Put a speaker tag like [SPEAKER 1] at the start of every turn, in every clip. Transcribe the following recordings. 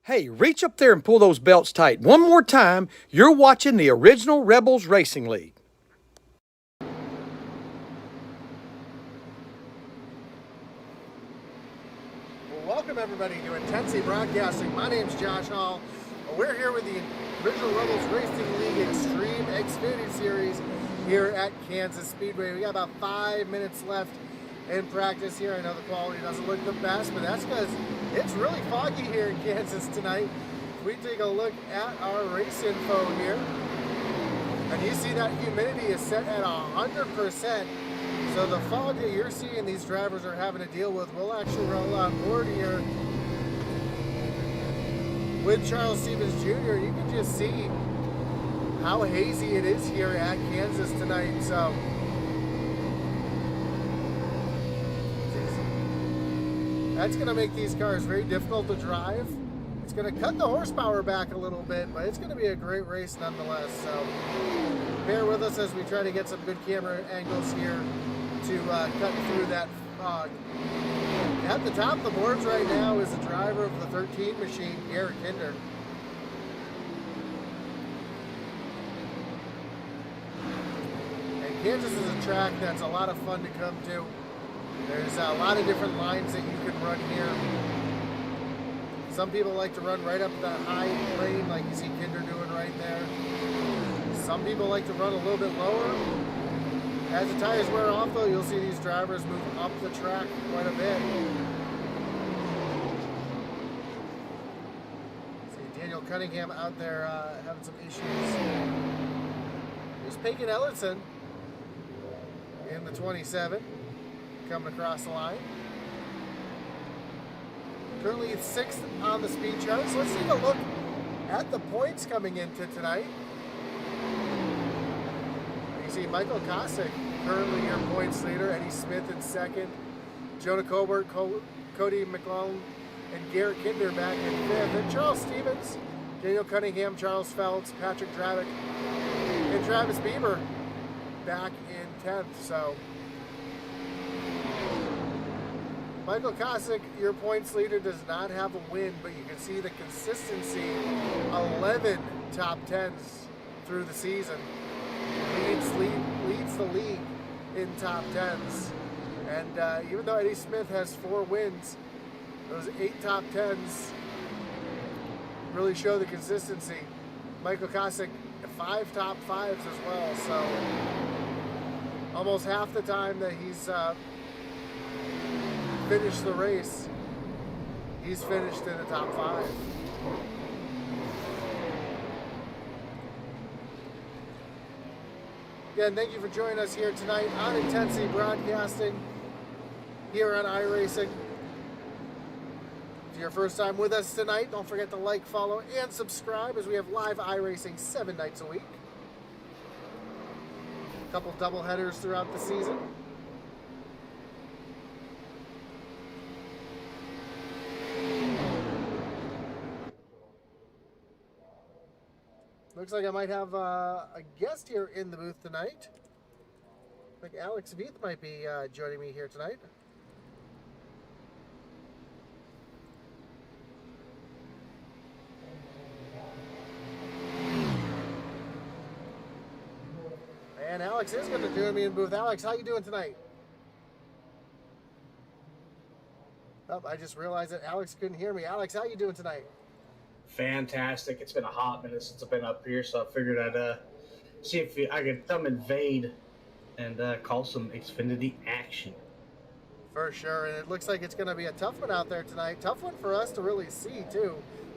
[SPEAKER 1] Hey, reach up there and pull those belts tight. One more time, you're watching the original Rebels Racing League.
[SPEAKER 2] Well, welcome everybody to Intensity Broadcasting. My name's Josh Hall. We're here with the original Rebels Racing League Xtreme Xfinity Series here at Kansas Speedway. We got about 5 minutes left in practice here. I know the quality doesn't look the best, but that's because it's really foggy here in Kansas tonight. If we take a look at our race info here, and you see that humidity is set at 100%. So the fog that you're seeing these drivers are having to deal with, we'll actually roll on board here with Charles Stevens Jr. You can just see how hazy it is here at Kansas tonight. So that's going to make these cars very difficult to drive. It's going to cut the horsepower back a little bit, but it's going to be a great race nonetheless. So bear with us as we try to get some good camera angles here to cut through that fog. At the top of the boards right now is the driver of the 13 machine, Garrett Kinder. And Kansas is a track that's a lot of fun to come to. There's a lot of different lines that you can run here. Some people like to run right up the high lane like you see Kinder doing right there. Some people like to run a little bit lower. As the tires wear off, though, you'll see these drivers move up the track quite a bit. See Daniel Cunningham out there having some issues. Here's Peyton Ellerson in the 27, coming across the line. Currently it's 6th on the speed chart. So let's take a look at the points coming into tonight. You see Michael Kosick, currently your points leader. Eddie Smith in 2nd. Jonah Colbert, Cody McClellan, and Garrett Kinder back in 5th. And Charles Stevens, Daniel Cunningham, Charles Feltz, Patrick Dravick, and Travis Bieber back in 10th. So Michael Kosick, your points leader, does not have a win, but you can see the consistency. 11 top 10s through the season. Leads the league in top 10s. And even though Eddie Smith has 4 wins, those 8 top 10s really show the consistency. Michael Kosick, 5 top 5s as well. So almost half the time that he's finished the race, he's finished in the top 5. Again, thank you for joining us here tonight on Intensity Broadcasting here on iRacing. If you're your first time with us tonight, don't forget to like, follow, and subscribe as we have live iRacing 7 nights a week. A couple double headers throughout the season. Looks like I might have a guest here in the booth tonight. I think Alex Veith might be joining me here tonight. And Alex is going to join me in the booth. Alex, how you doing tonight? Oh, I just realized that Alex couldn't hear me. Alex, how you doing tonight?
[SPEAKER 3] Fantastic. It's been a hot minute since I've been up here, so I figured I'd see if I could come invade and call some Xfinity action.
[SPEAKER 2] For sure, and it looks like it's going to be a tough one out there tonight. Tough one for us to really see, too,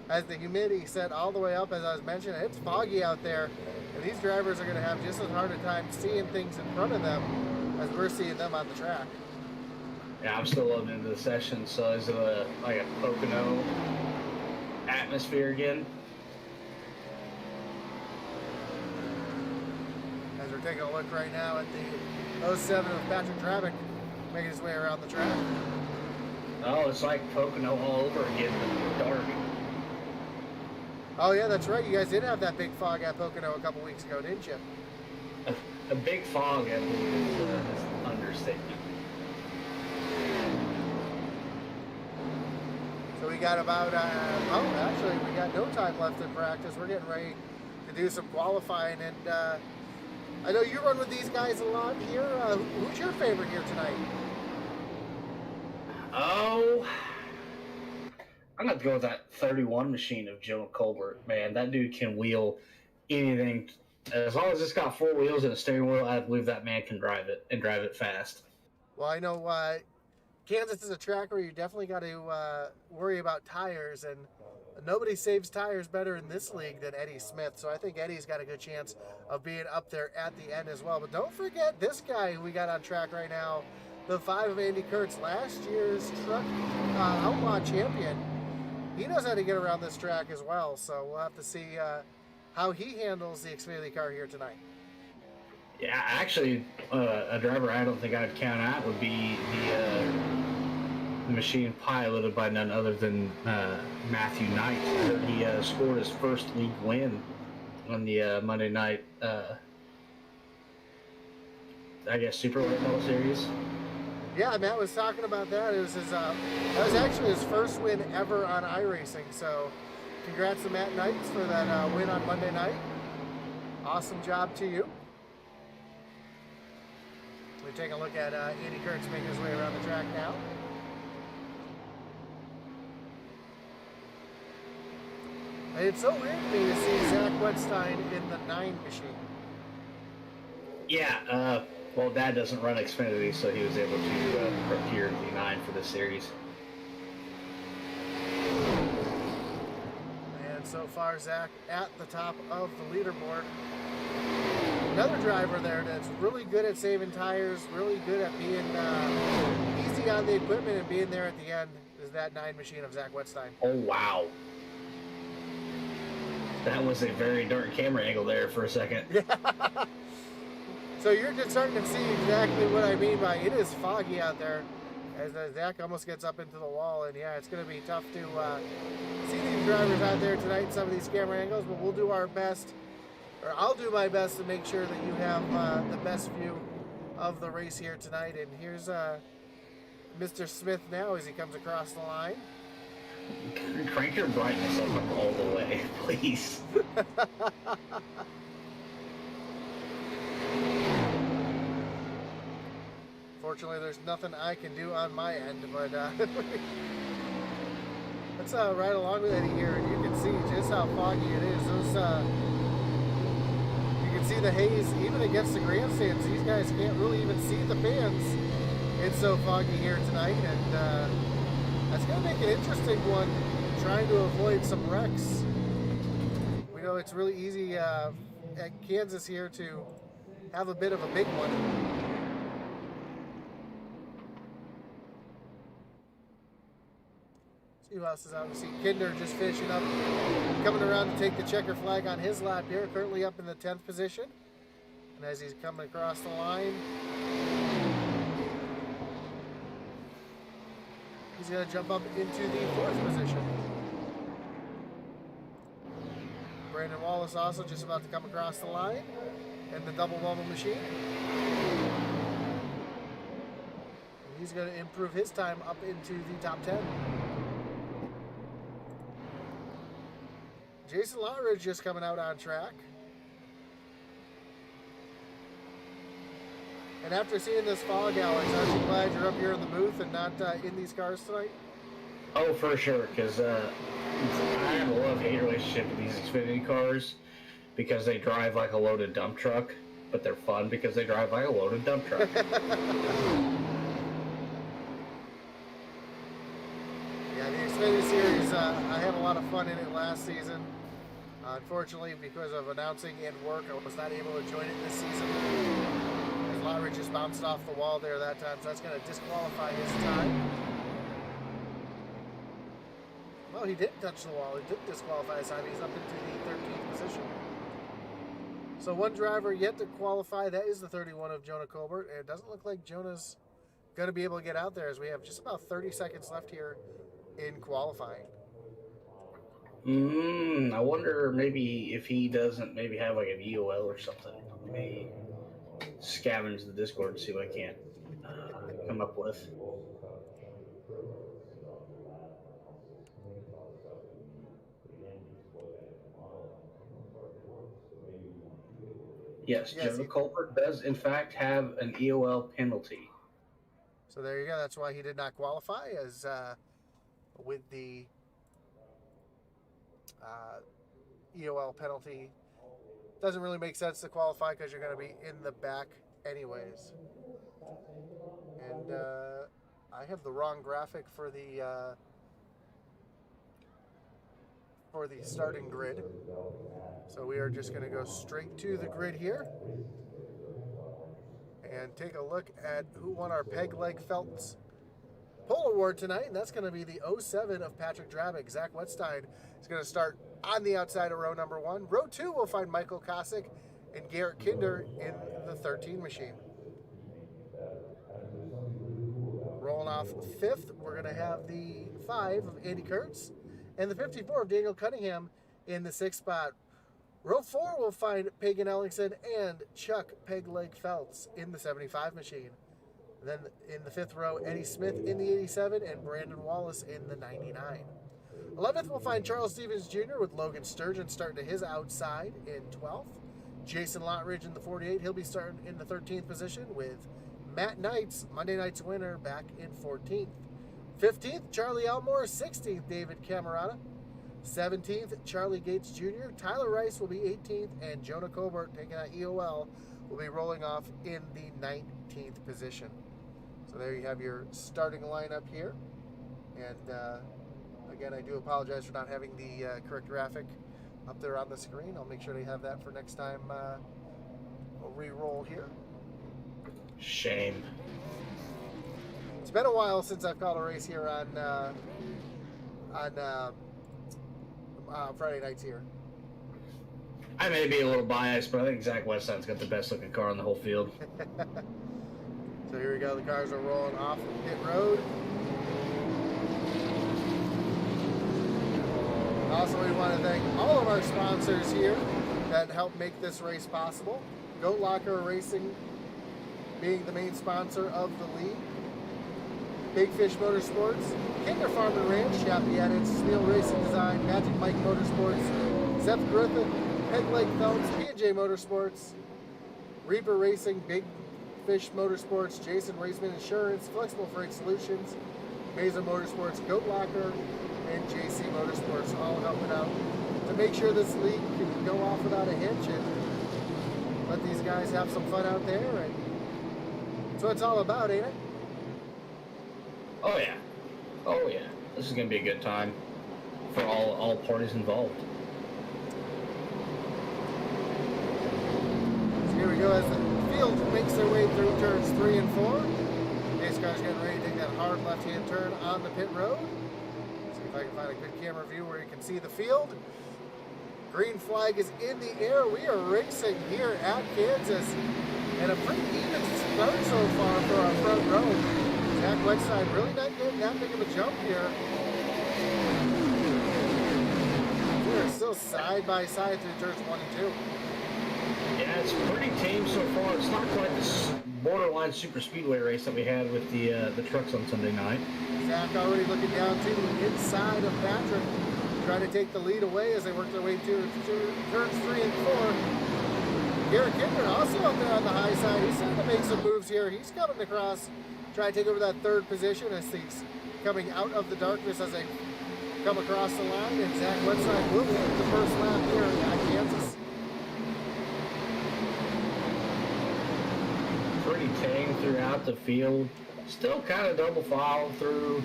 [SPEAKER 2] as the humidity set all the way up, as I was mentioning. It's foggy out there, and these drivers are going to have just as hard a time seeing things in front of them as we're seeing them on the track.
[SPEAKER 3] Yeah, I'm still loading into the session, so is it like a Pocono atmosphere again?
[SPEAKER 2] As we're taking a look right now at the 07 of Patrick Dravick making his way around the track.
[SPEAKER 3] Oh, it's like Pocono all over again, but dark.
[SPEAKER 2] Oh yeah, that's right. You guys did have that big fog at Pocono a couple weeks ago, didn't you?
[SPEAKER 3] A big fog, I believe, is an understatement.
[SPEAKER 2] So we got about, actually we got no time left in practice. We're getting ready to do some qualifying, and I know you run with these guys a lot here. Who's your favorite here tonight?
[SPEAKER 3] Oh, I'm going to go with that 31 machine of Jonah Colbert. Man, that dude can wheel anything. As long as it's got 4 wheels and a steering wheel, I believe that man can drive it, and drive it fast.
[SPEAKER 2] Well, I know Kansas is a track where you definitely got to worry about tires, and nobody saves tires better in this league than Eddie Smith. So I think Eddie's got a good chance of being up there at the end as well. But don't forget this guy who we got on track right now, the 5 of Andy Kurtz, last year's truck outlaw champion. He knows how to get around this track as well. So we'll have to see how he handles the Xfinity car here tonight.
[SPEAKER 3] Yeah, actually, a driver I don't think I'd count out would be the machine piloted by none other than Matthew Knight. I heard he scored his first league win on the Monday night, I guess, Super Late Model Series.
[SPEAKER 2] Yeah, Matt was talking about that. It was his, that was actually his first win ever on iRacing. So, congrats to Matt Knight for that win on Monday night. Awesome job to you. We're taking a look at Andy Kurtz making his way around the track now. And it's so weird to me to see Zach Wetstein in the 9 machine.
[SPEAKER 3] Yeah, Well, Dad doesn't run Xfinity, so he was able to procure the 9 for the series.
[SPEAKER 2] And so far, Zach at the top of the leaderboard. Another driver there that's really good at saving tires, really good at being easy on the equipment and being there at the end is that 9 machine of Zach Wetstein.
[SPEAKER 3] Oh, wow. That was a very dark camera angle there for a second.
[SPEAKER 2] Yeah. So you're just starting to see exactly what I mean by it is foggy out there as Zach almost gets up into the wall. And yeah, it's going to be tough to see these drivers out there tonight in some of these camera angles, but we'll do our best, or I'll do my best to make sure that you have the best view of the race here tonight. And here's Mr. Smith now as he comes across the line.
[SPEAKER 3] Crank your brightness up all the way, please.
[SPEAKER 2] Fortunately, there's nothing I can do on my end, but let's ride along with Eddie here, and you can see just how foggy it is. Those, you can see the haze even against the grandstands. These guys can't really even see the fans. It's so foggy here tonight, and that's going to make an interesting one, trying to avoid some wrecks. We know it's really easy at Kansas here to have a bit of a big one. See who else is out. We see Kinder just finishing up, coming around to take the checker flag on his lap here, currently up in the 10th position. And as he's coming across the line, he's going to jump up into the 4th position. Brandon Wallace also just about to come across the line in the double bubble machine. And he's going to improve his time up into the top 10. Jason Lotridge just coming out on track. And after seeing this fog, Alex, aren't you glad you're up here in the booth and not in these cars tonight?
[SPEAKER 3] Oh, for sure, because I have a love-hate relationship with these Xfinity cars because they drive like a loaded dump truck, but they're fun because they drive like a loaded dump truck.
[SPEAKER 2] Yeah, the Xfinity Series, I had a lot of fun in it last season. Unfortunately, because of announcing and work, I was not able to join it this season. As Lotridge just bounced off the wall there that time, so that's going to disqualify his time. Well, he didn't touch the wall. He didn't disqualify his time. He's up into the 13th position. So one driver yet to qualify. That is the 31 of Jonah Colbert. And it doesn't look like Jonah's going to be able to get out there as we have just about 30 seconds left here in qualifying.
[SPEAKER 3] I wonder maybe if he doesn't maybe have like an EOL or something. Maybe scavenge the Discord and see what I can come up with. Yes, Jonah Colbert does in fact have an EOL penalty.
[SPEAKER 2] So there you go. That's why he did not qualify, as with the EOL penalty. Doesn't really make sense to qualify because you're going to be in the back anyways. And I have the wrong graphic for the starting grid. So we are just going to go straight to the grid here and take a look at who won our Peg Leg Felts Pole Award tonight, and that's going to be the 07 of Patrick Drabick. Zach Wetstein is going to start on the outside of row number 1. Row 2 will find Michael Kosick and Garrett Kinder in the 13 machine. Rolling off 5th, we're going to have the 5 of Andy Kurtz and the 54 of Daniel Cunningham in the 6th spot. Row 4 will find Pagan Ellingson and Chuck Peg Leg Felts in the 75 machine. Then in the 5th row, Eddie Smith in the 87 and Brandon Wallace in the 99. 11th, we'll find Charles Stevens Jr. with Logan Sturgeon starting to his outside in 12th. Jason Lotridge in the 48. He'll be starting in the 13th position with Matt Knights, Monday night's winner, back in 14th. 15th, Charlie Elmore. 16th, David Camerata. 17th, Charlie Gates Jr. Tyler Rice will be 18th, and Jonah Colbert, taking out EOL, will be rolling off in the 19th position. So there you have your starting lineup here. And again, I do apologize for not having the correct graphic up there on the screen. I'll make sure to have that for next time we'll re-roll here.
[SPEAKER 3] Shame.
[SPEAKER 2] It's been a while since I've called a race here on Friday nights here.
[SPEAKER 3] I may be a little biased, but I think Zach Westside's got the best looking car on the whole field.
[SPEAKER 2] So here we go. The cars are rolling off pit road. Also, we want to thank all of our sponsors here that help make this race possible. Goat Locker Racing being the main sponsor of the league. Big Fish Motorsports, Kinder Farm and Ranch, Chappie Edits, Steel Racing Design, Magic Mike Motorsports, Seth Griffin, Peg Leg Phelps, P&J Motorsports, Reaper Racing, Big Fish Motorsports, Jason Raceman Insurance, Flexible Freight Solutions, Mesa Motorsports, Goat Locker, and JC Motorsports, all helping out to make sure this league can go off without a hitch and let these guys have some fun out there. And that's what it's all about, ain't it?
[SPEAKER 3] Oh yeah. Oh yeah. This is gonna be a good time for all parties involved.
[SPEAKER 2] So here we go as the field makes their way through turns 3 and 4. Pace car's getting ready to take that hard left-hand turn on the pit road. See if I can find a good camera view where you can see the field. Green flag is in the air. We are racing here at Kansas. And a pretty even start so far for our front row. Zach Westside really not getting that big of a jump here. We are still side by side through turns 1 and 2.
[SPEAKER 3] Yeah, it's pretty tame so far. It's not quite this borderline super speedway race that we had with the trucks on Sunday night.
[SPEAKER 2] Zach already looking down to the inside of Patrick, trying to take the lead away as they work their way to turns 3 and 4. Garrett Kinder also up there on the high side. He's starting to make some moves here. He's coming across, trying to take over that third position as he's coming out of the darkness as they come across the line. And Zach Westside will win the first lap here at Kansas.
[SPEAKER 3] Pretty tame throughout the field. Still kind of double file through.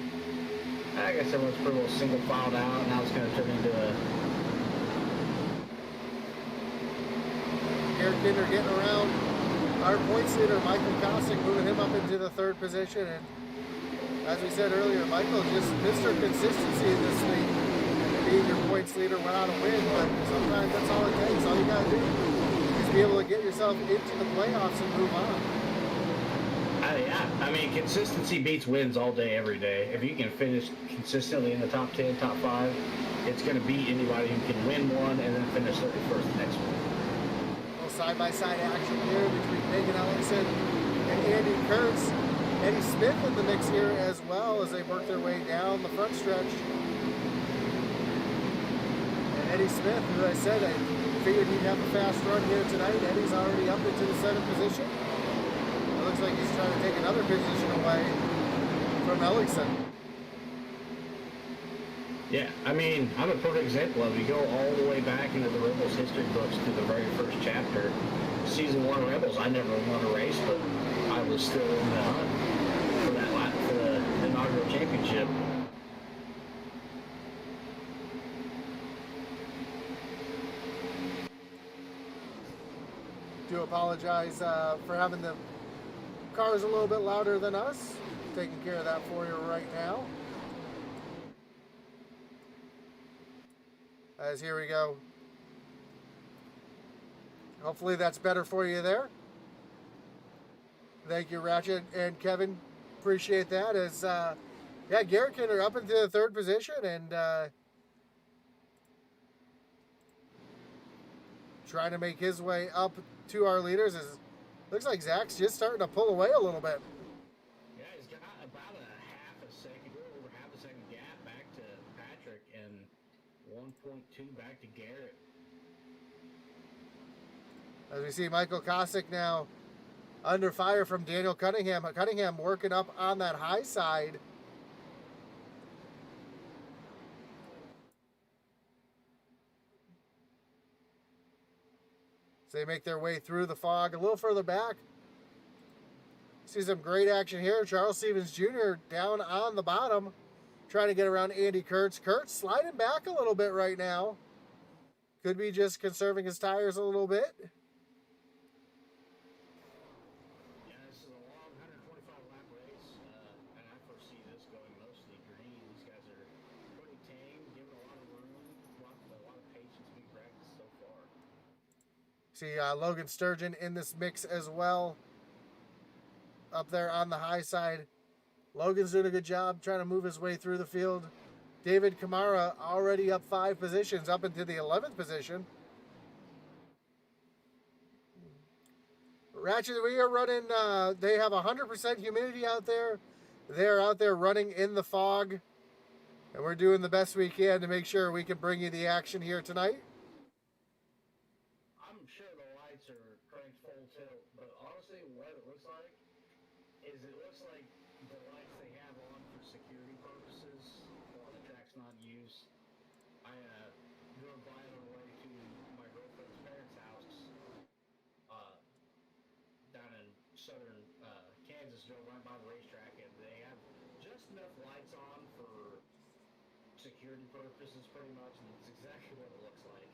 [SPEAKER 3] I guess everyone's pretty well single filed out. Now it's going to turn into a.
[SPEAKER 2] Garrett Kinder getting around our points leader, Michael Kostic, moving him up into the third position. And as we said earlier, Michael just Mr. Consistency in this league. Being your points leader without a win, but sometimes that's all it takes. All you got to do is be able to get yourself into the playoffs and move on.
[SPEAKER 3] Yeah, I mean, consistency beats wins all day, every day. If you can finish consistently in the top 10, top 5, it's going to beat anybody who can win one and then finish 31st the next one.
[SPEAKER 2] A little side-by-side action here between Megan Ellingson and Andy Kurtz. Eddie Smith in the mix here as well as they work their way down the front stretch. And Eddie Smith, as I said, I figured he'd have a fast run here tonight. Eddie's already up into the 7th position. Looks like he's trying to take another position away from Ellingson.
[SPEAKER 3] Yeah, I mean, I'm a perfect example of it. You go all the way back into the Rebels history books to the very first chapter. Season 1 Rebels, I never won a race, but I was still in the hunt for that lap for the inaugural championship.
[SPEAKER 2] Do apologize for having the cars a little bit louder than us. Taking care of that for you right now. As here we go. Hopefully that's better for you there. Thank you, Ratchet and Kevin. Appreciate that. As yeah, Garrett Kinder up into the 3rd position and trying to make his way up to our leaders. As looks like Zach's just starting to pull away a little bit.
[SPEAKER 3] Yeah, he's got about a half a second, over half a second gap back to Patrick and 1.2 back to Garrett.
[SPEAKER 2] As we see Michael Kostic now under fire from Daniel Cunningham. Cunningham working up on that high side. So they make their way through the fog a little further back. See some great action here. Charles Stevens Jr. down on the bottom, trying to get around Andy Kurtz. Kurtz sliding back a little bit right now. Could be just conserving his tires a little bit.
[SPEAKER 3] Yeah, this is a long 125 lap race, and I foresee this going mostly green. These guys are pretty tame, giving a lot of room, a lot of patience being practiced so far.
[SPEAKER 2] See Logan Sturgeon in this mix as well. Up there on the high side. Logan's doing a good job trying to move his way through the field. David Kamara already up 5 positions, up into the 11th position. Ratchet, we are running, they have 100% humidity out there. They're out there running in the fog. And we're doing the best we can to make sure we can bring you the action here tonight.
[SPEAKER 3] I'm sure the lights are cranked full tilt, but honestly, what it looks like is it looks like the lights they have on for security purposes while the track's not used. I drove by on the way to my girlfriend's parents' house down in southern Kansas, drove right by the racetrack, and they have just enough lights on for security purposes pretty much, and it's exactly what it looks like.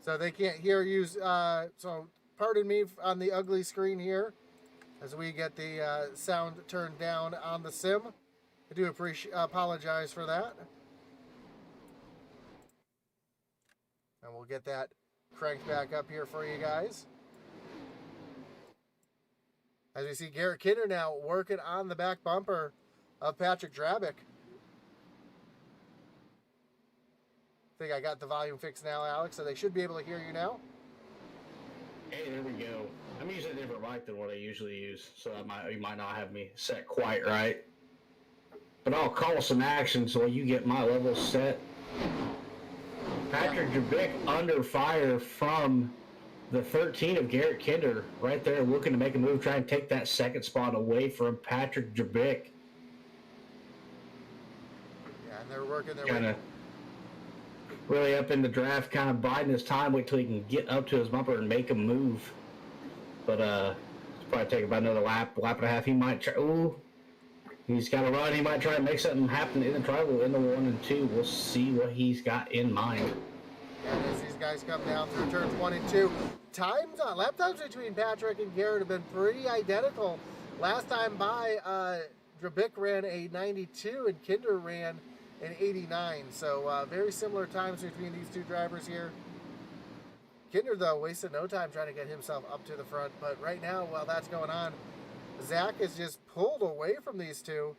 [SPEAKER 2] So they can't hear you, so pardon me on the ugly screen here as we get the sound turned down on the sim. I do apologize for that. And we'll get that cranked back up here for you guys. As we see Garrett Kidder now working on the back bumper of Patrick Drabick. I think I got the volume fixed now, Alex, so they should be able to hear you now.
[SPEAKER 3] Hey, there we go. I'm using a different mic than what I usually use, so you might not have me set quite right. But I'll call some action so you get my level set. Patrick Drabick under fire from the 13 of Garrett Kinder, right there looking to make a move, try and take that second spot away from Patrick Drabick.
[SPEAKER 2] Yeah, and they're working their way.
[SPEAKER 3] Really up in the draft, kind of biding his time, wait till he can get up to his bumper and make a move. But it's probably take about another lap and a half. He might try. Ooh, he's got to run. He might try and make something happen in the tribal in the 1 and 2. We'll see what he's got in mind.
[SPEAKER 2] And as these guys come down through turn 22, lap times between Patrick and Garrett have been pretty identical. Last time by, Drabick ran a 92 and Kinder ran an 89. So very similar times between these two drivers here. Kinder, though, wasted no time trying to get himself up to the front. But right now, while that's going on, Zach is just pulled away from these two.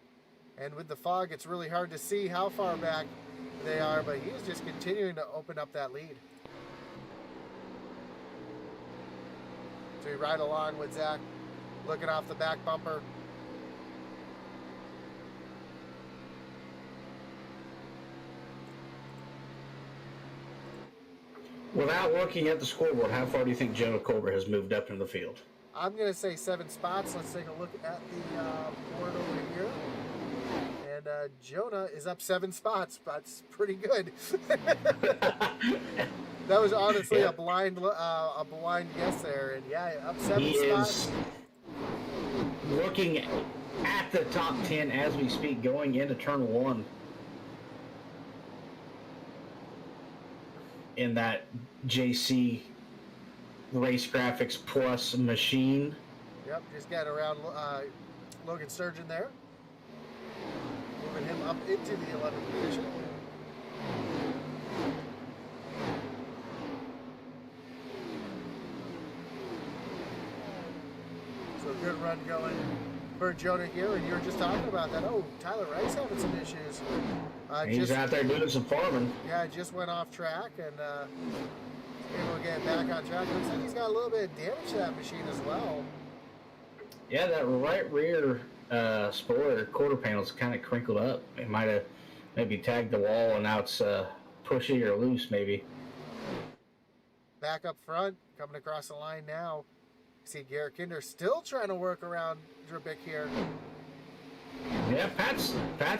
[SPEAKER 2] And with the fog, it's really hard to see how far back they are. But he is just continuing to open up that lead. So we ride along with Zach, looking off the back bumper.
[SPEAKER 3] Without looking at the scoreboard, how far do you think Jonah Colbert has moved up in the field?
[SPEAKER 2] I'm going to say 7 spots. Let's take a look at the board over here. And Jonah is up 7 spots. That's pretty good. That was honestly a blind guess there. And yeah, up 7 spots.
[SPEAKER 3] Is looking at the top 10 as we speak, going into turn 1. In that JC Race Graphics Plus machine.
[SPEAKER 2] Yep, just got around Logan Sturgeon there. Moving him up into the 11th position. So good run going for Jonah here, and you were just talking about that. Oh, Tyler Rice having some issues.
[SPEAKER 3] He's out there doing some farming.
[SPEAKER 2] Yeah, just went off track and able to get back on track. Looks like he's got a little bit of damage to that machine as well.
[SPEAKER 3] Yeah, that right rear spoiler quarter panel's kind of crinkled up. It might have maybe tagged the wall and now it's pushy or loose maybe.
[SPEAKER 2] Back up front, coming across the line now. See Garrett Kinder still trying to work around Drabick here.
[SPEAKER 3] Yeah, Pat's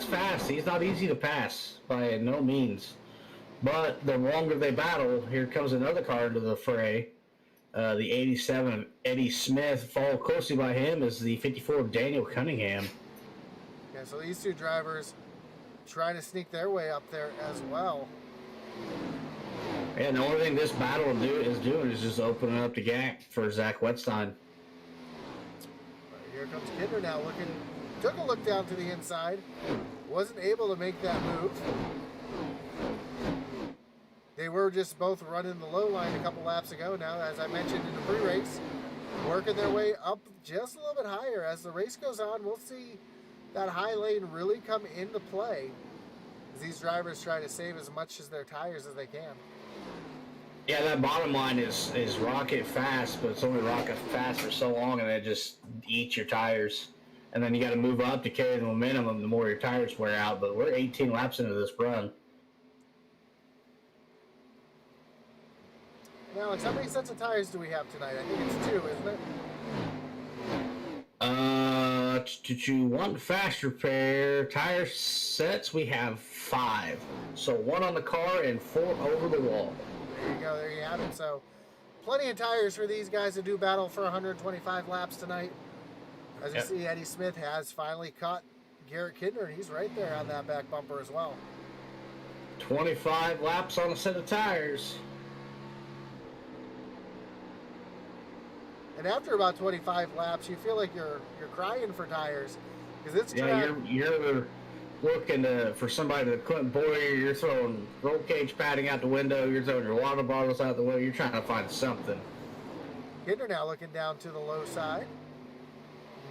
[SPEAKER 3] fast. He's not easy to pass by no means. But the longer they battle, here comes another car into the fray. The 87 of Eddie Smith, followed closely by him is the 54 of Daniel Cunningham.
[SPEAKER 2] Yeah, so these two drivers trying to sneak their way up there as well.
[SPEAKER 3] And the only thing this battle is just opening up the gap for Zach Wetstein.
[SPEAKER 2] Here comes Kidner now took a look down to the inside, wasn't able to make that move. They were just both running the low line a couple laps ago. Now, as I mentioned in the pre-race, working their way up just a little bit higher. As the race goes on, we'll see that high lane really come into play as these drivers try to save as much as their tires as they can.
[SPEAKER 3] Yeah, that bottom line is rocket fast, but it's only rocket fast for so long, and it just eats your tires. And then you got to move up to carry the momentum the more your tires wear out. But we're 18 laps into this run.
[SPEAKER 2] Now, Alex, how many sets of tires do we have tonight? I think it's 2, isn't it?
[SPEAKER 3] To one fast repair tire sets, we have 5. So 1 on the car and 4 over the wall.
[SPEAKER 2] There you go. There you have it. So plenty of tires for these guys to do battle for 125 laps tonight. As you see, Eddie Smith has finally caught Garrett Kidner, and he's right there on that back bumper as well.
[SPEAKER 3] 25 laps on a set of tires.
[SPEAKER 2] And after about 25 laps, you feel like you're crying for tires because it's
[SPEAKER 3] you're looking for somebody to Clint Boyer. You're throwing roll cage padding out the window. You're throwing your water bottles out the window. You're trying to find something.
[SPEAKER 2] Kidner now looking down to the low side.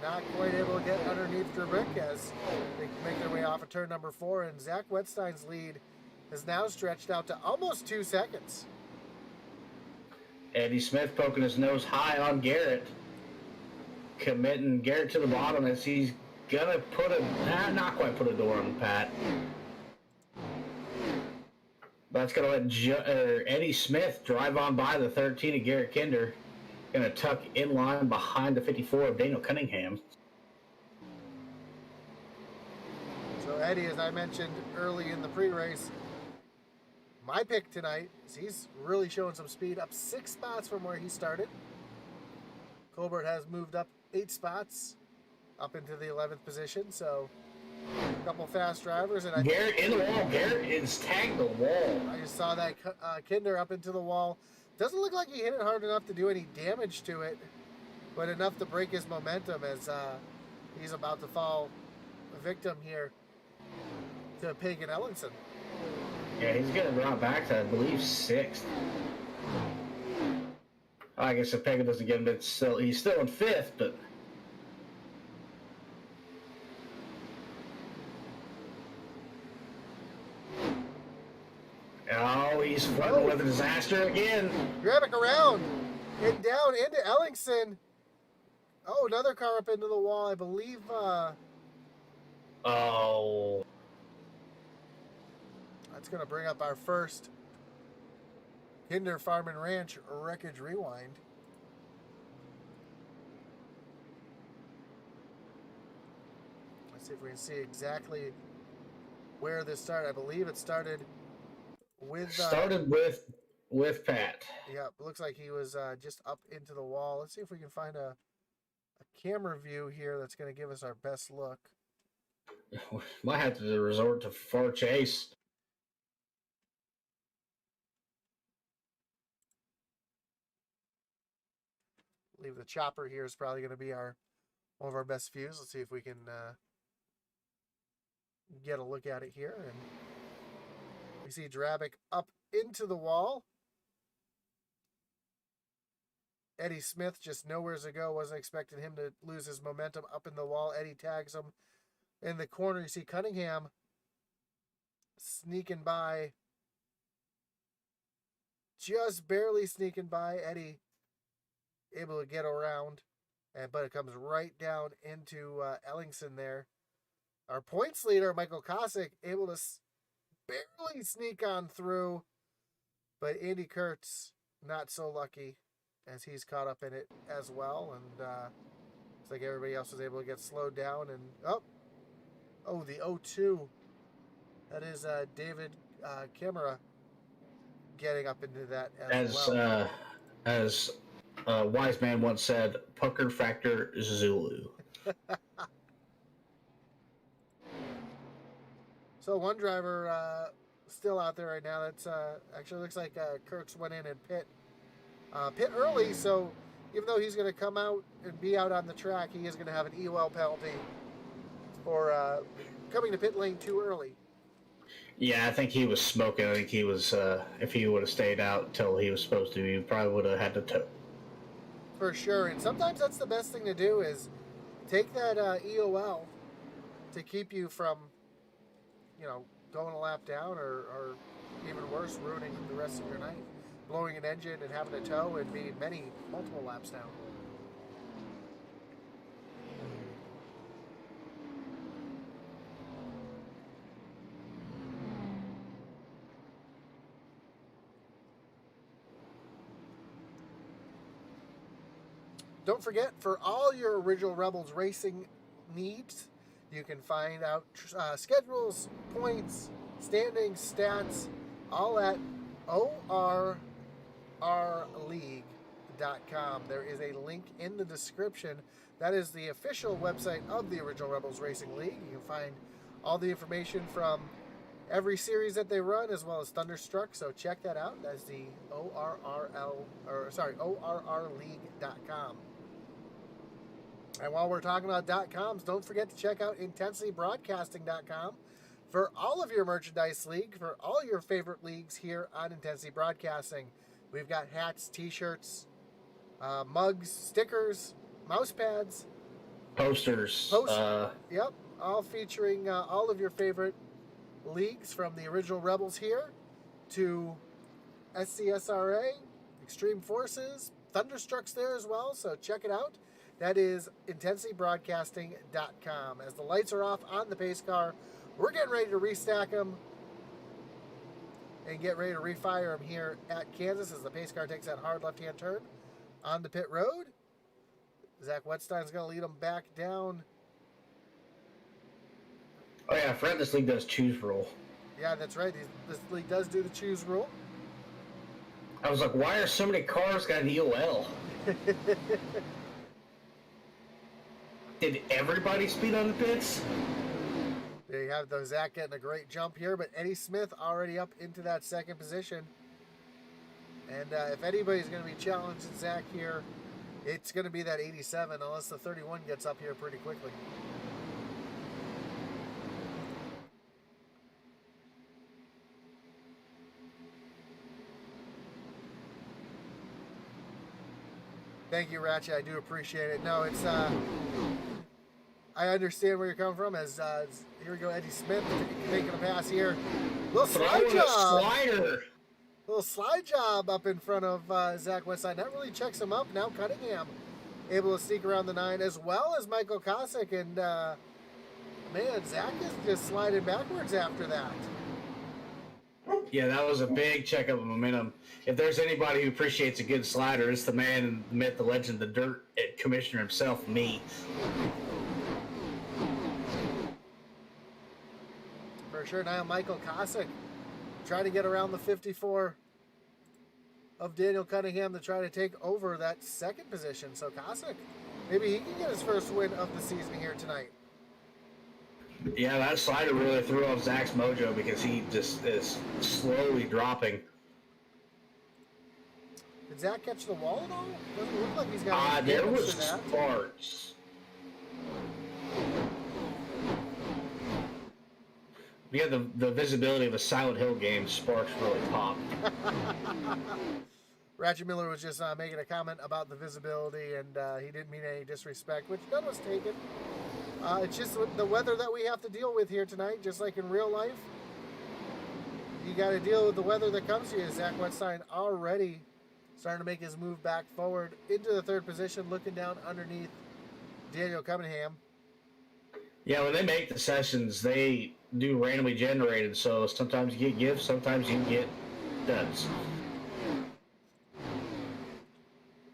[SPEAKER 2] Not quite able to get underneath Drabik as they make their way off of turn number 4, and Zach Wetstein's lead is now stretched out to almost 2 seconds.
[SPEAKER 3] Eddie Smith poking his nose high on Garrett, committing Garrett to the bottom as he's gonna not quite put a door on the Pat. But it's gonna let Eddie Smith drive on by the 13 of Garrett Kinder. Going to tuck in line behind the 54 of Daniel Cunningham.
[SPEAKER 2] So Eddie, as I mentioned early in the pre-race, my pick tonight is he's really showing some speed, up 6 spots from where he started. Colbert has moved up 8 spots up into the 11th position, so a couple fast drivers. And
[SPEAKER 3] Garrett in the wall. Garrett is tagged the wall.
[SPEAKER 2] I just saw that Kinder up into the wall. Doesn't look like he hit it hard enough to do any damage to it, but enough to break his momentum as he's about to fall a victim here to Pagan Ellingson.
[SPEAKER 3] Yeah, he's going to drop back to, I believe, 6th. I guess if Pagan doesn't get him, he's still in 5th, but... Oh, he's flirting with a disaster again.
[SPEAKER 2] Grabbing around and down into Ellingson. Oh, another car up into the wall, I believe.
[SPEAKER 3] Oh.
[SPEAKER 2] That's going to bring up our first Kinder Farm and Ranch Wreckage Rewind. Let's see if we can see exactly where this started. I believe it started
[SPEAKER 3] with Pat.
[SPEAKER 2] Yeah, it looks like he was just up into the wall. Let's see if we can find a camera view here that's going to give us our best look.
[SPEAKER 3] Might have to resort to far chase.
[SPEAKER 2] I believe the chopper here is probably going to be one of our best views. Let's see if we can get a look at it here. And we see Drabik up into the wall. Eddie Smith just nowheres to go. Wasn't expecting him to lose his momentum up in the wall. Eddie tags him in the corner. You see Cunningham sneaking by. Just barely sneaking by. Eddie able to get around. But it comes right down into Ellingson there. Our points leader, Michael Kosick, able to barely sneak on through. But Andy Kurtz, not so lucky, as he's caught up in it as well. And looks like everybody else was able to get slowed down. And the 0-2. That is David Kimera getting up into that as well.
[SPEAKER 3] As A wise man once said, "Pucker factor Zulu."
[SPEAKER 2] So one driver still out there right now. That's actually looks like Kirk's went in and pit early. So even though he's going to come out and be out on the track, he is going to have an EOL penalty for coming to pit lane too early.
[SPEAKER 3] Yeah, I think he was smoking. I think he was. If he would have stayed out until he was supposed to, he probably would have had to tow.
[SPEAKER 2] For sure. And sometimes that's the best thing to do is take that EOL to keep you from, going a lap down or even worse, ruining the rest of your night, blowing an engine and having to tow and being multiple laps down. Don't forget, for all your Original Rebels racing needs, you can find out schedules, points, standings, stats, all at ORRLeague.com. There is a link in the description. That is the official website of the Original Rebels Racing League. You can find all the information from every series that they run, as well as Thunderstruck. So check that out. That's the ORRLeague.com. And while we're talking about .coms, don't forget to check out IntensityBroadcasting.com for all of your merchandise league, for all your favorite leagues here on Intensity Broadcasting. We've got hats, t-shirts, mugs, stickers, mouse pads,
[SPEAKER 3] posters.
[SPEAKER 2] Yep, all featuring all of your favorite leagues, from the Original Rebels here to SCSRA, Extreme Forces, Thunderstruck's there as well, so check it out. That is IntensityBroadcasting.com. As the lights are off on the pace car, we're getting ready to restack them and get ready to refire them here at Kansas as the pace car takes that hard left-hand turn on the pit road. Zach Wetstein's going to lead them back down.
[SPEAKER 3] Oh yeah, I forgot this league does choose rule.
[SPEAKER 2] Yeah, that's right. This league does do the choose rule.
[SPEAKER 3] I was like, why are so many cars got an EOL? Did everybody speed on the pits?
[SPEAKER 2] There you have Zach getting a great jump here, but Eddie Smith already up into that second position. And if anybody's going to be challenging Zach here, it's going to be that 87, unless the 31 gets up here pretty quickly. Thank you, Ratchet. I do appreciate it. No, it's I understand where you're coming from. As here we go, Eddie Smith making a pass here. Little slide job. Little slide job up in front of Zach Westside. That really checks him up. Now Cunningham able to sneak around the 9, as well as Michael Kosick. And man, Zach is just sliding backwards after that.
[SPEAKER 3] Yeah, that was a big checkup of momentum. If there's anybody who appreciates a good slider, it's the man, the myth, the legend, the dirt commissioner himself, me.
[SPEAKER 2] For sure. Now Michael Kosick trying to get around the 54 of Daniel Cunningham to try to take over that second position. So Kosick, maybe he can get his first win of the season here tonight.
[SPEAKER 3] Yeah, that slider really threw off Zach's mojo because he just is slowly dropping.
[SPEAKER 2] Did Zach catch the wall at all? Doesn't look like he's got
[SPEAKER 3] there was sparks. Yeah, the visibility of a Silent Hill game, sparks really pop.
[SPEAKER 2] Ratchet Miller was just making a comment about the visibility, and he didn't mean any disrespect, which none was taken. It's just the weather that we have to deal with here tonight, just like in real life. You got to deal with the weather that comes to you. Zach Wetstein already starting to make his move back forward into the third position, looking down underneath Daniel Cunningham.
[SPEAKER 3] Yeah, when they make the sessions, they do randomly generated, so sometimes you get gifts, sometimes you get duds.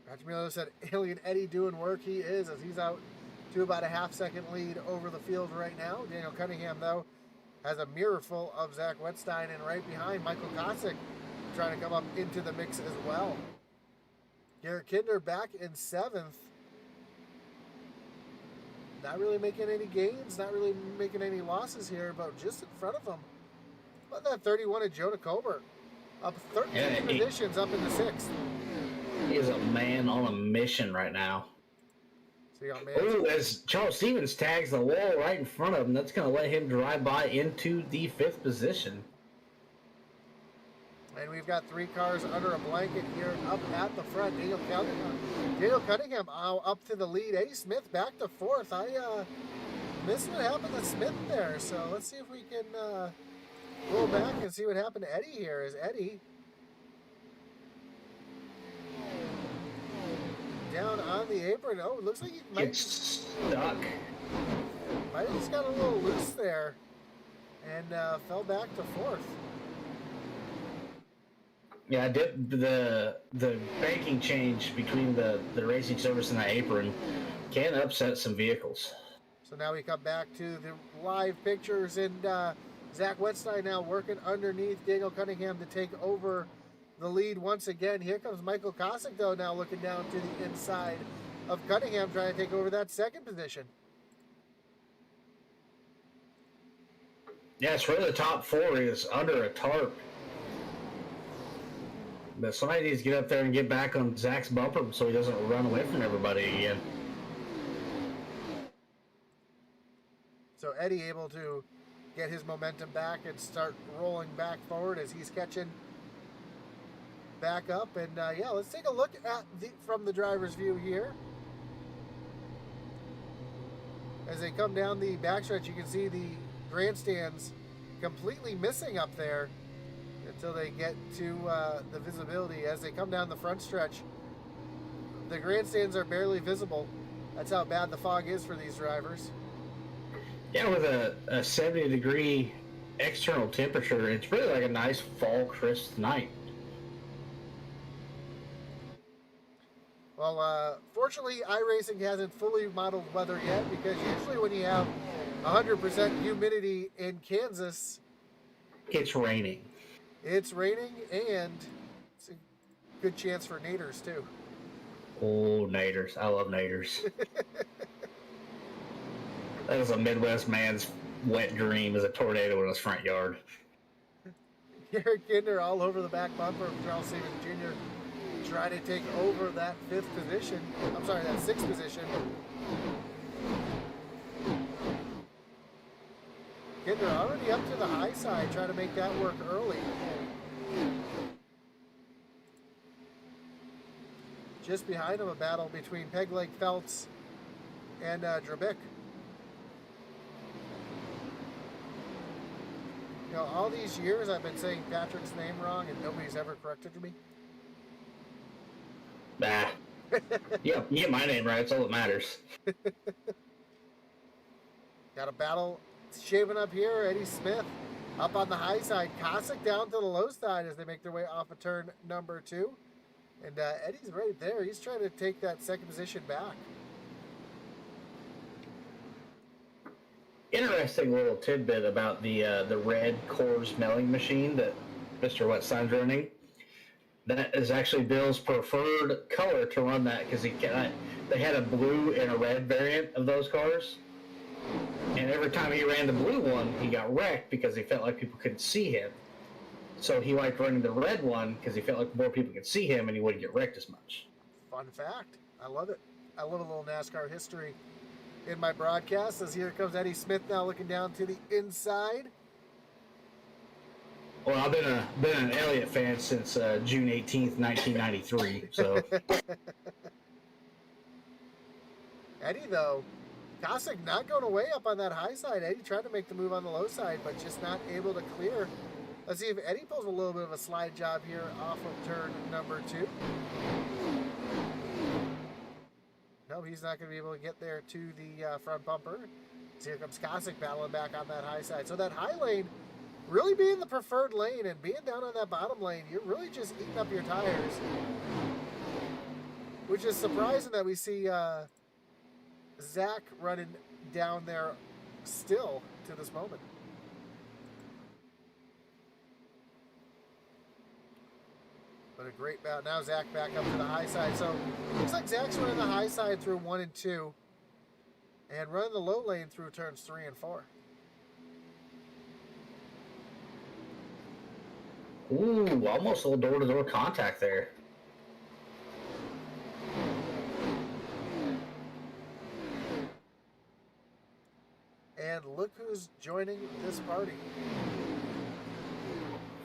[SPEAKER 2] Ratchet Miller said, Alien Eddie doing work. He is, as he's out to about a half-second lead over the field right now. Daniel Cunningham, though, has a mirror full of Zach Wetstein, and right behind Michael Kosick trying to come up into the mix as well. Garrett Kinder back in 7th. Not really making any gains, not really making any losses here, but just in front of him. About that 31 of Jonah Colbert. Up 13 positions up into 6th.
[SPEAKER 3] He is a man on a mission right now.
[SPEAKER 2] So you got
[SPEAKER 3] oh, as Charles Stevens tags the wall right in front of him, that's going to let him drive by into the 5th position.
[SPEAKER 2] And we've got 3 cars under a blanket here up at the front. Daniel Cunningham up to the lead. Eddie Smith back to 4th. I missed what happened to Smith there. So let's see if we can roll back and see what happened to Eddie here. Is Eddie down on the apron? Oh, it looks like he might
[SPEAKER 3] get stuck.
[SPEAKER 2] Might have just got a little loose there and fell back to 4th.
[SPEAKER 3] Yeah, I did the banking change between the racing surface and the apron can upset some vehicles.
[SPEAKER 2] So now we come back to the live pictures, and Zach Wetstein now working underneath Daniel Cunningham to take over the lead once again. Here comes Michael Kosick, though, now looking down to the inside of Cunningham, trying to take over that 2nd position.
[SPEAKER 3] Yeah, it's really the top 4 is under a tarp. But somebody needs to get up there and get back on Zach's bumper so he doesn't run away from everybody again.
[SPEAKER 2] So Eddie able to get his momentum back and start rolling back forward as he's catching back up. And yeah, let's take a look at from the driver's view here. As they come down the backstretch, you can see the grandstands completely missing up there until they get to the visibility. As they come down the front stretch, the grandstands are barely visible. That's how bad the fog is for these drivers.
[SPEAKER 3] Yeah, with a 70-degree external temperature, it's really like a nice fall crisp night.
[SPEAKER 2] Well, fortunately, iRacing hasn't fully modeled weather yet, because usually when you have 100% humidity in Kansas,
[SPEAKER 3] it's raining.
[SPEAKER 2] It's raining, and it's a good chance for naders, too.
[SPEAKER 3] Oh, naders. I love naders. That is a Midwest man's wet dream, is a tornado in his front yard.
[SPEAKER 2] Garrett Kinder all over the back bumper of Charles Stevens Jr. trying to take over that 5th position. I'm sorry, that 6th position. Kinder already up to the high side, trying to make that work early. Just behind him, a battle between Peg Leg Feltz and Drabick. You know, all these years I've been saying Patrick's name wrong and nobody's ever corrected me.
[SPEAKER 3] Nah. Yeah, you get my name right, that's all that matters.
[SPEAKER 2] Got a battle shaping up here. Eddie Smith up on the high side. Kosick down to the low side as they make their way off of turn number 2. And Eddie's right there. He's trying to take that 2nd position back.
[SPEAKER 3] Interesting little tidbit about the red Coors milling machine that Mr. Wetstein's running. That is actually Bill's preferred color to run that, because they had a blue and a red variant of those cars. And every time he ran the blue one, he got wrecked because he felt like people couldn't see him. So he liked running the red one because he felt like more people could see him and he wouldn't get wrecked as much.
[SPEAKER 2] Fun fact. I love it. I love a little NASCAR history in my broadcast. As here comes Eddie Smith now looking down to the inside.
[SPEAKER 3] Well, I've been an Elliott fan since June 18th, 1993. So
[SPEAKER 2] Eddie, though, Kosick not going away up on that high side. Eddie tried to make the move on the low side, but just not able to clear. Let's see if Eddie pulls a little bit of a slide job here off of turn number 2. No, he's not going to be able to get there to the front bumper. So here comes Kosick battling back on that high side. So that high lane really being the preferred lane, and being down on that bottom lane, you're really just eating up your tires. Which is surprising that we see Zach running down there still to this moment. But a great battle. Now Zach back up to the high side. So looks like Zach's running the high side through 1 and 2. And running the low lane through turns 3 and 4.
[SPEAKER 3] Ooh, almost a little door-to-door contact there.
[SPEAKER 2] And look who's joining this party.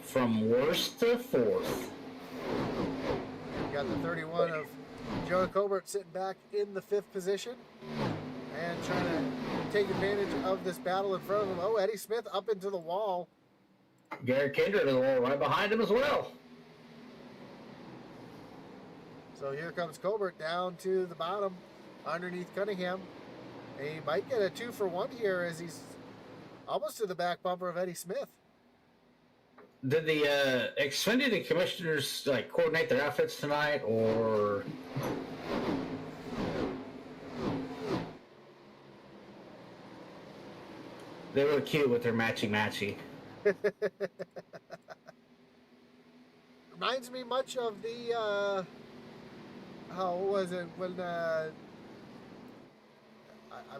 [SPEAKER 3] From worst to fourth.
[SPEAKER 2] We got the 31 of Jonah Colbert sitting back in the 5th position and trying to take advantage of this battle in front of him. Oh, Eddie Smith up into the wall.
[SPEAKER 3] Garrett Kinder to the wall right behind him as well.
[SPEAKER 2] So here comes Colbert down to the bottom underneath Cunningham. And he might get a 2-for-1 here as he's almost to the back bumper of Eddie Smith.
[SPEAKER 3] Did the Xfinity commissioners like coordinate their outfits tonight, or they were cute with their matchy?
[SPEAKER 2] Reminds me much of the how was it when I'm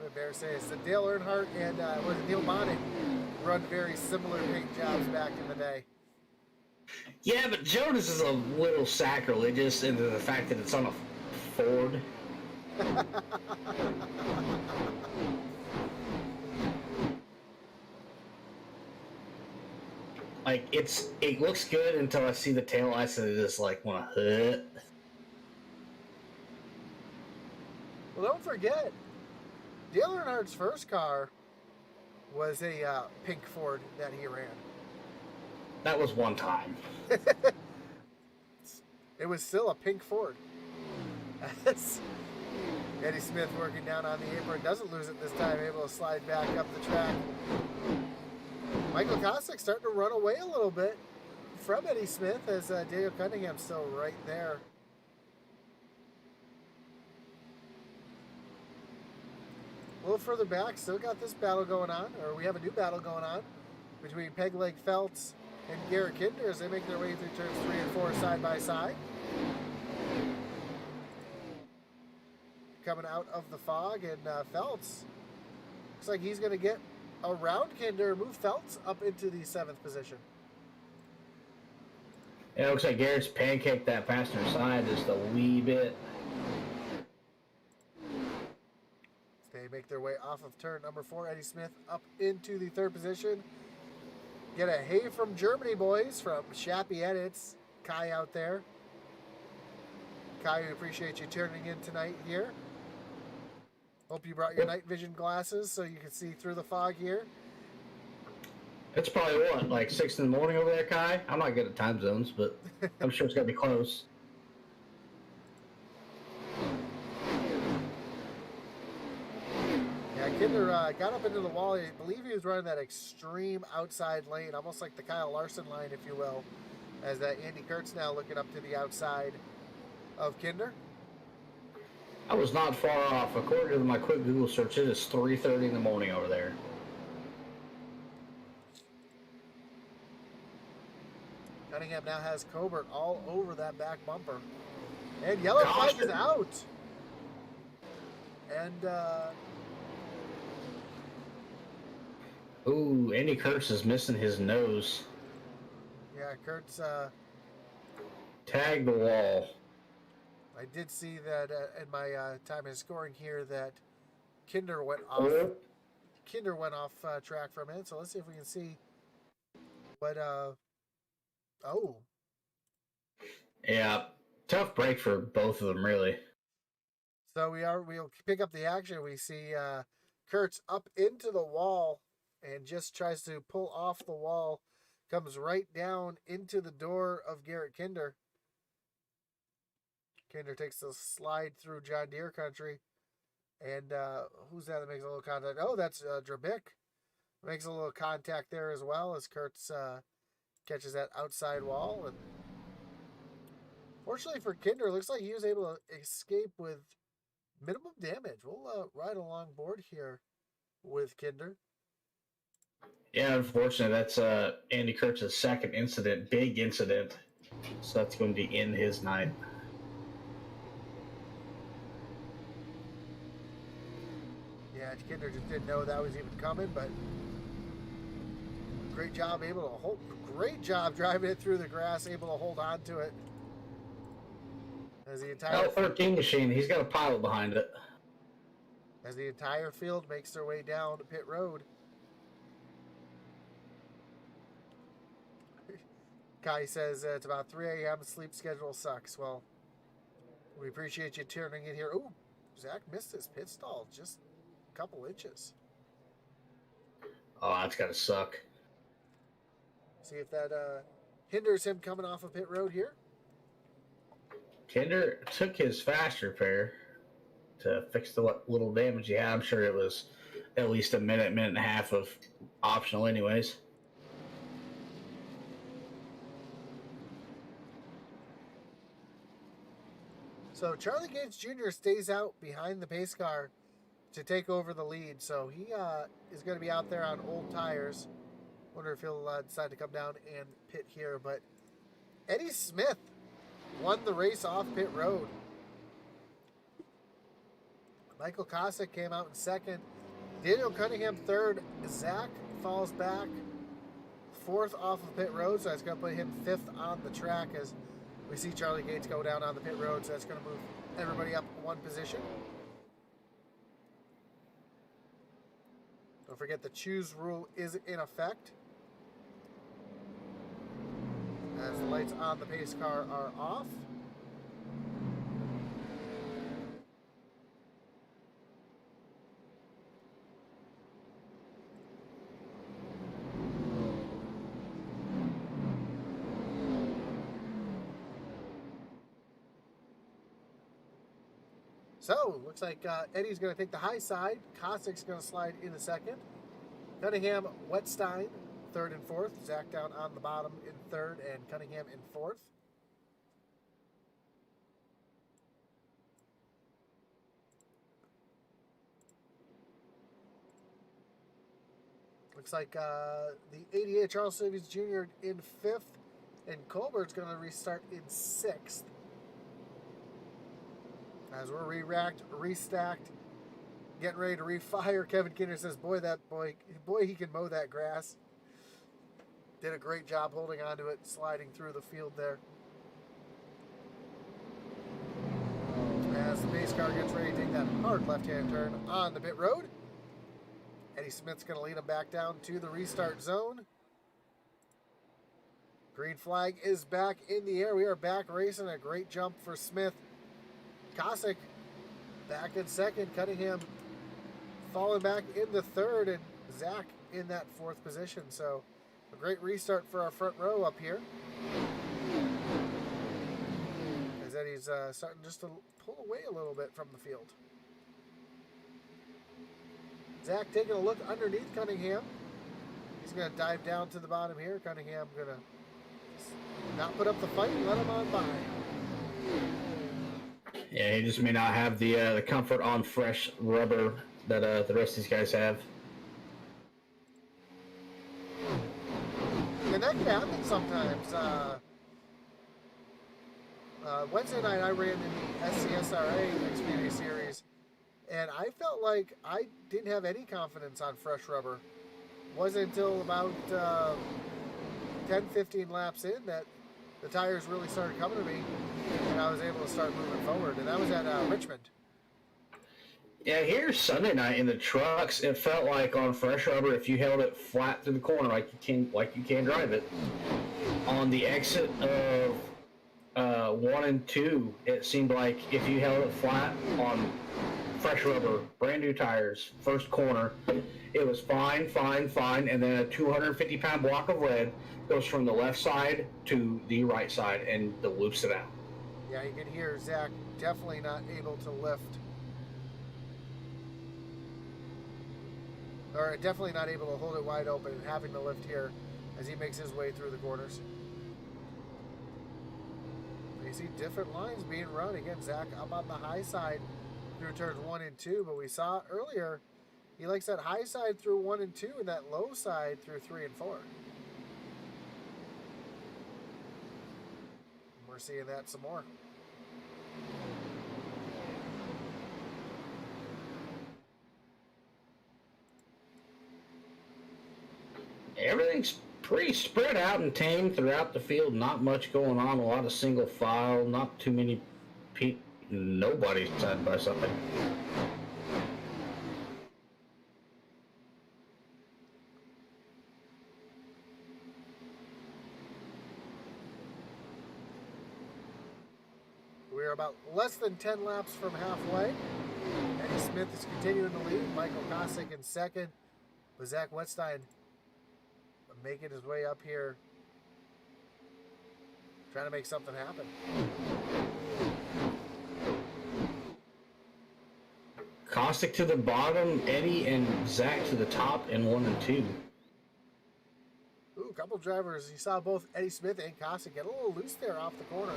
[SPEAKER 2] embarrassed to say it's the Dale Earnhardt and was it Neil Bonnet run very similar paint jobs back in the day.
[SPEAKER 3] Yeah, but Jonas is a little sacrilegious into the fact that it's on a Ford. Like it looks good until I see the taillights and it just like want to hit.
[SPEAKER 2] Well, don't forget, Dale Earnhardt's first car was a pink Ford that he ran.
[SPEAKER 3] That was one time.
[SPEAKER 2] It was still a pink Ford. Eddie Smith working down on the apron, doesn't lose it this time, able to slide back up the track. Michael Kosick starting to run away a little bit from Eddie Smith as Daniel Cunningham's still right there. A little further back, still got this battle going on, or we have a new battle going on between Peg Leg Feltz and Garrett Kinder as they make their way through turns 3 and 4 side by side. Coming out of the fog, and Feltz looks like he's going to get around Kinder, move Feltz up into the 7th position.
[SPEAKER 3] It looks like Garrett's pancaked that passenger side just a wee bit.
[SPEAKER 2] They make their way off of turn number 4. Eddie Smith up into the 3rd position. Get a hey from Germany, boys, from Shappy Edits. Kai out there. Kai, we appreciate you tuning in tonight here. Hope you brought your night vision glasses so you can see through the fog here.
[SPEAKER 3] It's probably what, like 6 in the morning over there, Kai? I'm not good at time zones, but I'm sure it's got to be close.
[SPEAKER 2] Yeah, Kinder got up into the wall. I believe he was running that extreme outside lane, almost like the Kyle Larson line, if you will, as that Andy Kurtz now looking up to the outside of Kinder.
[SPEAKER 3] I was not far off. According to my quick Google search, it is 3:30 in the morning over there.
[SPEAKER 2] Cunningham now has Colbert all over that back bumper. And yellow flag is out. And
[SPEAKER 3] ooh, Andy Kurtz is missing his nose.
[SPEAKER 2] yeah, Kurtz
[SPEAKER 3] Tag the wall.
[SPEAKER 2] I did see that in my time in scoring here that Kinder went off. Kinder went off track for a minute. So let's see if we can see what. Oh.
[SPEAKER 3] Yeah, tough break for both of them, really.
[SPEAKER 2] So we'll pick up the action. We see Kurtz up into the wall and just tries to pull off the wall. Comes right down into the door of Garrett Kinder. Kinder takes a slide through John Deere country. And who's that makes a little contact? Oh, that's Drabick. Makes a little contact there as well as Kurtz catches that outside wall. And fortunately for Kinder, it looks like he was able to escape with minimum damage. We'll ride along board here with Kinder.
[SPEAKER 3] Yeah, unfortunately, that's Andy Kurtz's second incident, big incident. So that's going to end his night.
[SPEAKER 2] Yeah, Kinder just didn't know that was even coming, but great job great job driving it through the grass, able to hold on to it. As the entire
[SPEAKER 3] L13 machine, he's got a pilot behind it.
[SPEAKER 2] As the entire field makes their way down to pit road. Kai says it's about 3 a.m. Sleep schedule sucks. Well, we appreciate you tuning in here. Ooh, Zach missed his pit stall just a couple inches.
[SPEAKER 3] Oh, that's got to suck.
[SPEAKER 2] See if that hinders him coming off of pit road here.
[SPEAKER 3] Kinder took his fast repair to fix the little damage he had. I'm sure it was at least a minute and a half of optional anyways.
[SPEAKER 2] So Charlie Gates Jr. stays out behind the pace car to take over the lead. So he is going to be out there on old tires. Wonder if he'll decide to come down and pit here. But Eddie Smith won the race off pit road. Michael Kosick came out in second. Daniel Cunningham third. Zach falls back fourth off of pit road. So that's going to put him fifth on the track as we see Charlie Gates go down on the pit road. So that's going to move everybody up one position. Don't forget the choose rule is in effect. As the lights on the pace car are off. So, looks like Eddie's going to take the high side. Kosick's going to slide in a second. Cunningham, Wetstein, third and fourth. Zach down on the bottom in third, and Cunningham in fourth. Looks like the 88 Charles Silvius Jr. in fifth, and Colbert's going to restart in sixth. As we're re-racked, restacked, getting ready to refire. Kevin Kinder says, boy, he can mow that grass. Did a great job holding onto it, sliding through the field there. As the pace car gets ready to take that hard left-hand turn on the pit road. Eddie Smith's going to lead him back down to the restart zone. Green flag is back in the air. We are back racing. A great jump for Smith. Kosick back in second. Cunningham falling back into third, and Zach in that fourth position. So a great restart for our front row up here. As Eddie's starting just to pull away a little bit from the field. Zach taking a look underneath Cunningham. He's going to dive down to the bottom here. Cunningham going to not put up the fight and let him on by.
[SPEAKER 3] Yeah, he just may not have the comfort on fresh rubber that the rest of these guys have.
[SPEAKER 2] And that can happen sometimes. Wednesday night I ran in the SCSRA Xfinity Series, and I felt like I didn't have any confidence on fresh rubber. Wasn't until about 10-15 laps in that the tires really started coming to me, and I was able to start moving forward. And that was at Richmond.
[SPEAKER 3] Yeah, here Sunday night in the trucks, it felt like on fresh rubber, if you held it flat through the corner like you can drive it, on the exit of 1 and 2, it seemed like if you held it flat on fresh rubber, brand new tires, first corner, it was fine, and then a 250-pound block of lead goes from the left side to the right side and loops it out.
[SPEAKER 2] Yeah, you can hear Zach definitely not able to lift. Or definitely not able to hold it wide open and having to lift here as he makes his way through the corners. You see different lines being run. Again, Zach up on the high side through turns 1 and 2, but we saw earlier he likes that high side through 1 and 2 and that low side through 3 and 4. we're seeing that some more.
[SPEAKER 3] Everything's pretty spread out and tame throughout the field. Not much going on. A lot of single file. Not too many people. Nobody side by side.
[SPEAKER 2] We're about less than 10 laps from halfway. Eddie Smith is continuing to lead. Michael Kosick in second. But Zach Wetstein making his way up here, trying to make something happen.
[SPEAKER 3] Kosick to the bottom, Eddie and Zach to the top in 1 and 2.
[SPEAKER 2] Ooh, a couple drivers. You saw both Eddie Smith and Kosick get a little loose there off the corner.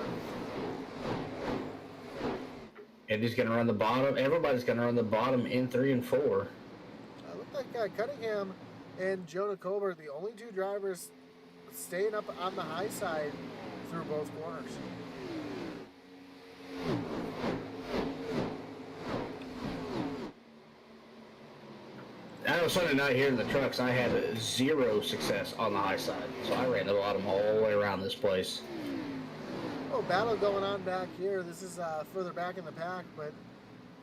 [SPEAKER 3] Eddie's going to run the bottom. Everybody's going to run the bottom in 3 and 4.
[SPEAKER 2] Looked like Cunningham and Jonah Colbert, the only two drivers staying up on the high side through both corners.
[SPEAKER 3] I know Sunday night here in the trucks, I had 0 success on the high side. So I ran the bottom all the way around this place.
[SPEAKER 2] Oh, battle going on back here. This is further back in the pack, but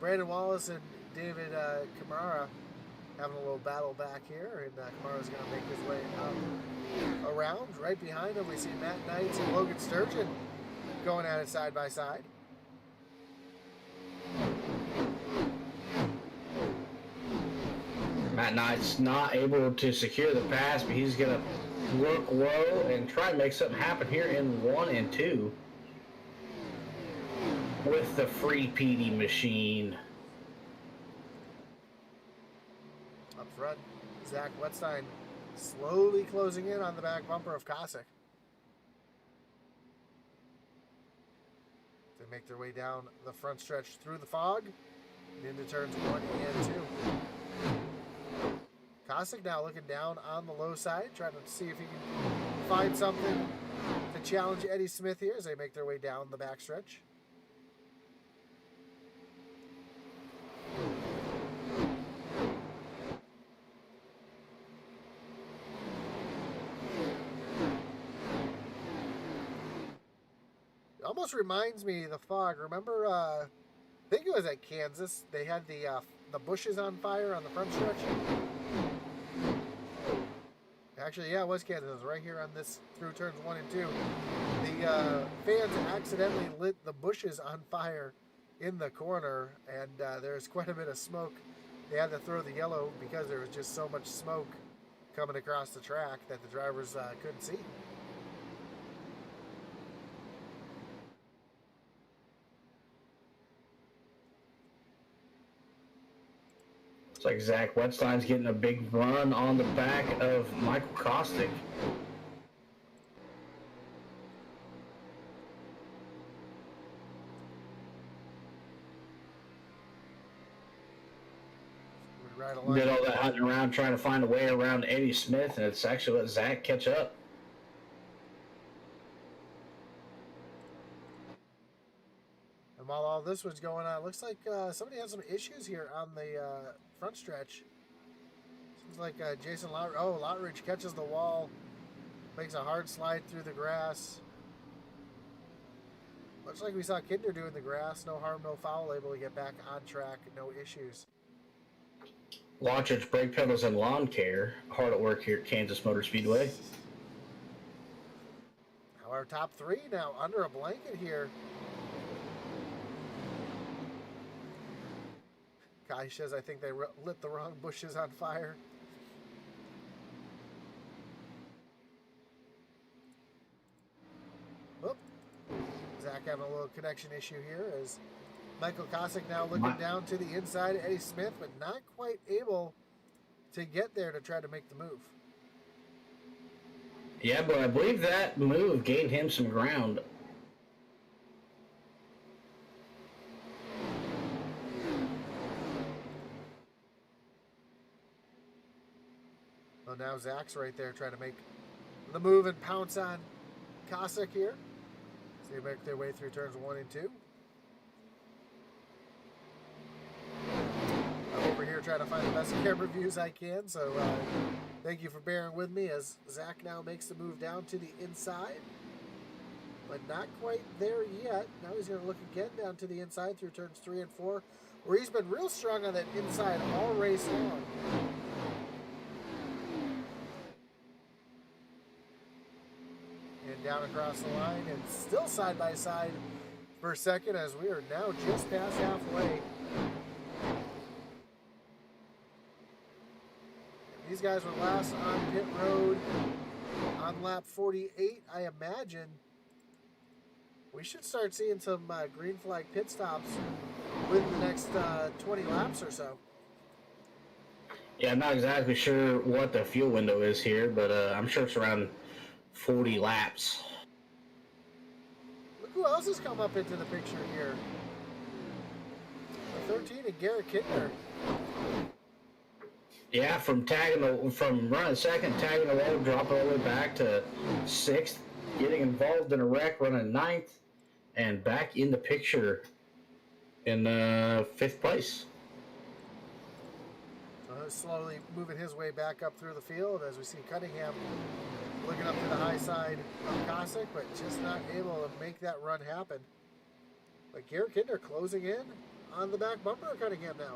[SPEAKER 2] Brandon Wallace and David Kamara having a little battle back here, and Kamara's going to make his way out around. Right behind him, we see Matt Knights and Logan Sturgeon going at it side by side.
[SPEAKER 3] Matt Knight's not able to secure the pass, but he's going to work low and try and make something happen here in 1 and 2 with the free PD machine.
[SPEAKER 2] Up front, Zach Wetstein slowly closing in on the back bumper of Kosick. They make their way down the front stretch through the fog and into turns 1 and 2. Kosick now looking down on the low side, trying to see if he can find something to challenge Eddie Smith here as they make their way down the backstretch. It almost reminds me of the fog. Remember, I think it was at Kansas. They had the bushes on fire on the front stretch. Actually, yeah, it was Kansas. It was right here on this through turns 1 and 2. The fans accidentally lit the bushes on fire in the corner, and there's quite a bit of smoke. They had to throw the yellow because there was just so much smoke coming across the track that the drivers couldn't see.
[SPEAKER 3] It's like Zach Wetstein's getting a big run on the back of Michael Kosick.
[SPEAKER 2] Right along.
[SPEAKER 3] Did all that hunting around trying to find a way around Eddie Smith, and it's actually let Zach catch up.
[SPEAKER 2] And while all this was going on, it looks like somebody had some issues here on the front stretch. Seems like Jason Loutridge catches the wall, makes a hard slide through the grass. Looks like we saw Kinder doing the grass. No harm, no foul, able to get back on track, no issues.
[SPEAKER 3] Loutridge brake pedals and lawn care, hard at work here at Kansas Motor Speedway.
[SPEAKER 2] Now our top 3 now under a blanket here. Guy says I think they lit the wrong bushes on fire. Whoop. Zach having a little connection issue here as Michael Kosick now looking down to the inside of Eddie Smith, but not quite able to get there to try to make the move.
[SPEAKER 3] Yeah, but I believe that move gained him some ground.
[SPEAKER 2] Well, now Zach's right there trying to make the move and pounce on Kosick here. They make their way through turns 1 and 2. I'm over here trying to find the best camera views I can, so thank you for bearing with me as Zach now makes the move down to the inside. But not quite there yet. Now he's going to look again down to the inside through turns 3 and 4, where he's been real strong on that inside all race long. And down across the line, and still side by side for a second as we are now just past halfway. These guys were last on pit road on lap 48. I imagine we should start seeing some green flag pit stops within the next 20 laps or so.
[SPEAKER 3] Yeah, I'm not exactly sure what the fuel window is here, but I'm sure it's around 40 laps.
[SPEAKER 2] Look who else has come up into the picture here. The 13 and Garrett Kittner.
[SPEAKER 3] Yeah, from running second, tagging the wall, dropping all the way back to 6th, getting involved in a wreck, running 9th, and back in the picture in 5th place.
[SPEAKER 2] Slowly moving his way back up through the field as we see Cunningham looking up to the high side of Cossack, but just not able to make that run happen. But Garrett Kinder closing in on the back bumper of Cunningham now.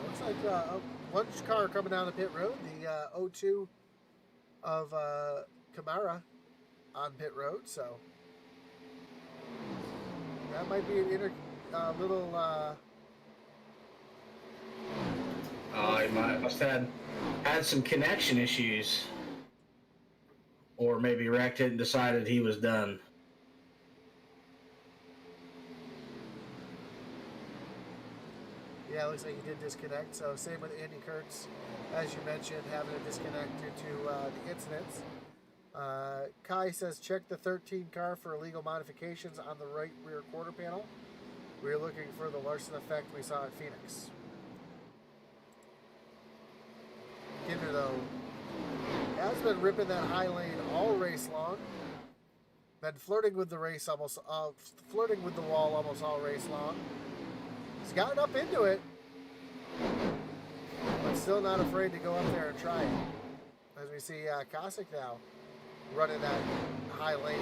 [SPEAKER 2] Looks like one car coming down the pit road, the 02 of Camara on pit road, so that might be an little
[SPEAKER 3] He must have had some connection issues. Or maybe wrecked it and decided he was done.
[SPEAKER 2] Yeah, it looks like he did disconnect. So same with Andy Kurtz, as you mentioned, having a disconnect due to the incidents. Kai says, check the 13 car for illegal modifications on the right rear quarter panel. We're looking for the Larson effect we saw at Phoenix. Kinder, though, has been ripping that high lane all race long. Been flirting with the flirting with the wall almost all race long. He's gotten up into it, but still not afraid to go up there and try it. As we see Cossack now running that high lane.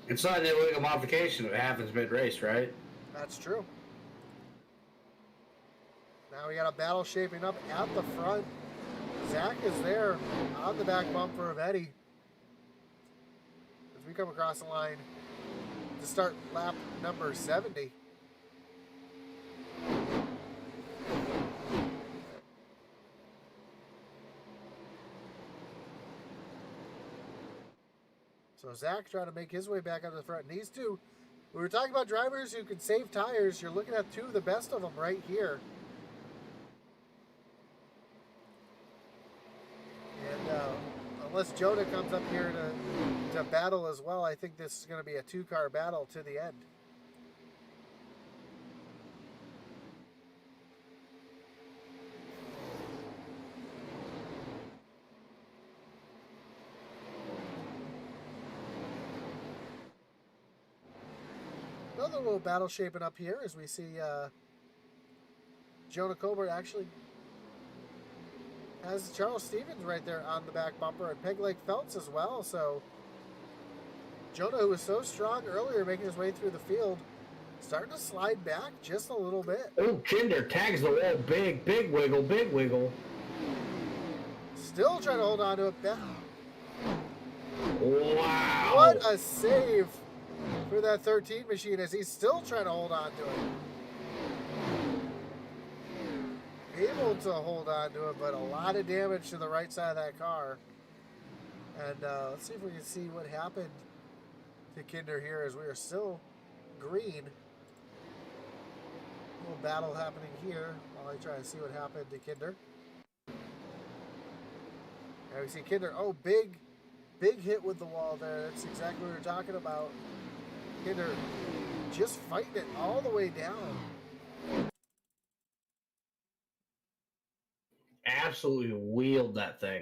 [SPEAKER 3] It's not an illegal modification if it happens mid-race, right?
[SPEAKER 2] That's true. Now we got a battle shaping up at the front. Zach is there on the back bumper of Eddie. As we come across the line to start lap number 70. So Zach trying to make his way back up to the front. And these two, we were talking about drivers who can save tires. You're looking at two of the best of them right here. And unless Jonah comes up here to battle as well, I think this is going to be a two-car battle to the end. Another little battle shaping up here as we see Jonah Colbert actually has Charles Stevens right there on the back bumper and Peg Leg Phelps as well. So Jonah, who was so strong earlier making his way through the field, starting to slide back just a little bit.
[SPEAKER 3] Oh, Kinder tags the wall big, big wiggle, big wiggle.
[SPEAKER 2] Still trying to hold on to it.
[SPEAKER 3] Wow.
[SPEAKER 2] What a save for that 13 machine as he's still trying to hold on to it. Able to hold on to it, but a lot of damage to the right side of that car. And let's see if we can see what happened to Kinder here as we are still green. A little battle happening here while I try to see what happened to Kinder. And we see Kinder, oh, big hit with the wall there. That's exactly what we were talking about. Kinder just fighting it all the way down.
[SPEAKER 3] Absolutely wheeled that thing.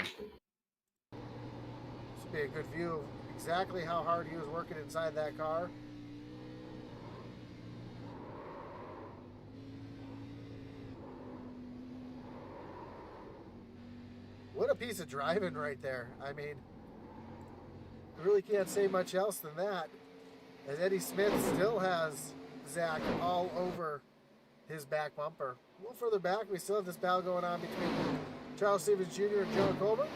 [SPEAKER 2] This would be a good view of exactly how hard he was working inside that car. What a piece of driving right there. I mean, you really can't say much else than that. As Eddie Smith still has Zach all over his back bumper. A little further back, we still have this battle going on between Charles Stevens Jr. and Jonah Colbert.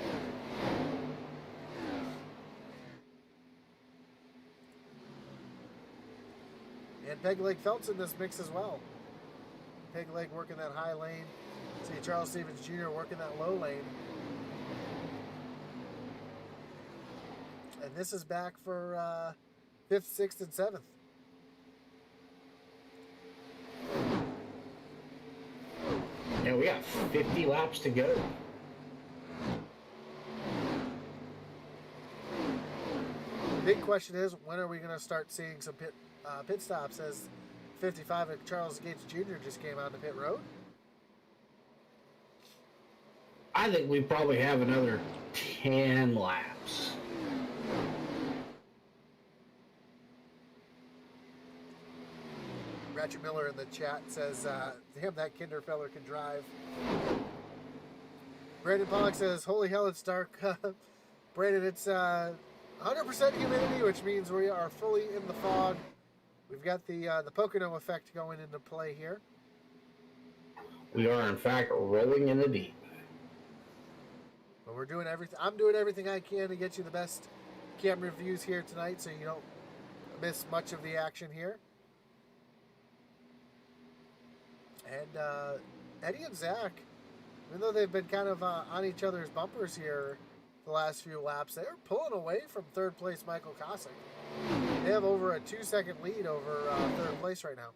[SPEAKER 2] And Peg Leg Phelps in this mix as well. Peg Leg working that high lane. See Charles Stevens Jr. working that low lane. And this is back for 5th, 6th, and 7th.
[SPEAKER 3] Yeah, we got 50 laps to go.
[SPEAKER 2] The big question is, when are we going to start seeing some pit stops, as 55 of Charles Gates Jr. just came out to pit road?
[SPEAKER 3] I think we probably have another 10 laps.
[SPEAKER 2] Ratchet Miller in the chat says, damn, that Kinderfeller can drive. Brandon Pollock says, holy hell, it's dark. Brandon, it's 100% humidity, which means we are fully in the fog. We've got the Pocono effect going into play here.
[SPEAKER 3] We are, in fact, rolling in the deep.
[SPEAKER 2] But we're doing everything. I'm doing everything I can to get you the best camera views here tonight, so you don't miss much of the action here. And Eddie and Zach, even though they've been kind of on each other's bumpers here the last few laps, they're pulling away from third place Michael Kosick. They have over a 2-second lead over third place right now.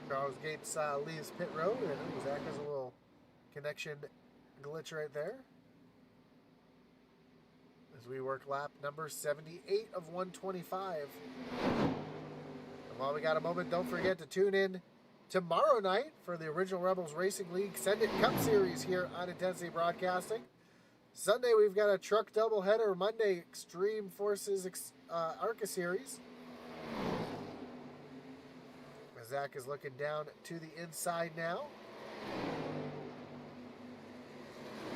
[SPEAKER 2] Charles Gates leaves pit road, and Zach has a little connection glitch right there as we work lap number 78 of 125. And while we got a moment, don't forget to tune in tomorrow night for the Original Rebels Racing League Send It Cup Series here on Intensity Broadcasting. Sunday we've got a truck doubleheader. Monday, Xtreme Forces ARCA Series. Zach is looking down to the inside now.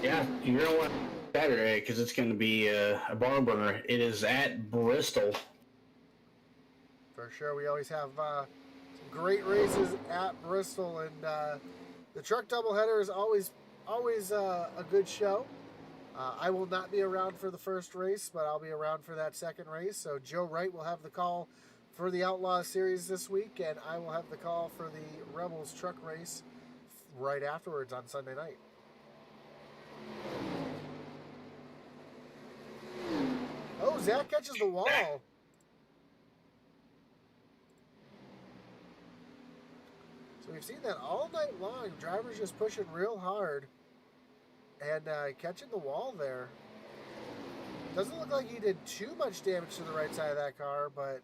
[SPEAKER 3] Yeah, you're going to want Saturday because it's going to be a barn burner. It is at Bristol.
[SPEAKER 2] For sure, we always have some great races at Bristol, and the truck doubleheader is always a good show. I will not be around for the first race, but I'll be around for that second race. So Joe Wright will have the call for the Outlaw Series this week, and I will have the call for the Rebels truck race right afterwards on Sunday night. Oh, Zach catches the wall. So we've seen that all night long. Drivers just pushing real hard and catching the wall there. Doesn't look like he did too much damage to the right side of that car, but...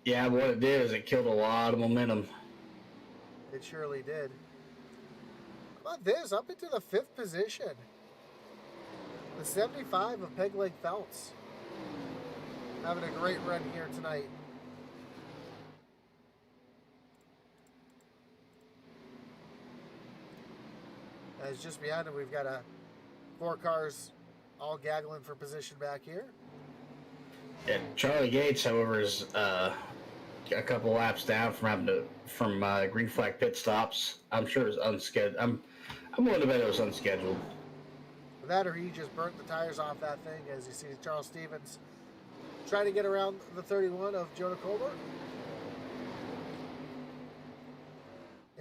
[SPEAKER 3] Yeah, what it did is it killed a lot of momentum.
[SPEAKER 2] It surely did. How about this? Up into the 5th position. The 75 of Peg Leg Phelps. Having a great run here tonight. As just behind him, we've got 4 cars all gaggling for position back here.
[SPEAKER 3] Yeah, Charlie Gates, however, is a couple laps down from green flag pit stops. I'm sure it's unscheduled. I'm willing to bet it was unscheduled.
[SPEAKER 2] That or he just burnt the tires off that thing, as you see Charles Stevens trying to get around the 31 of Jonah Colbert.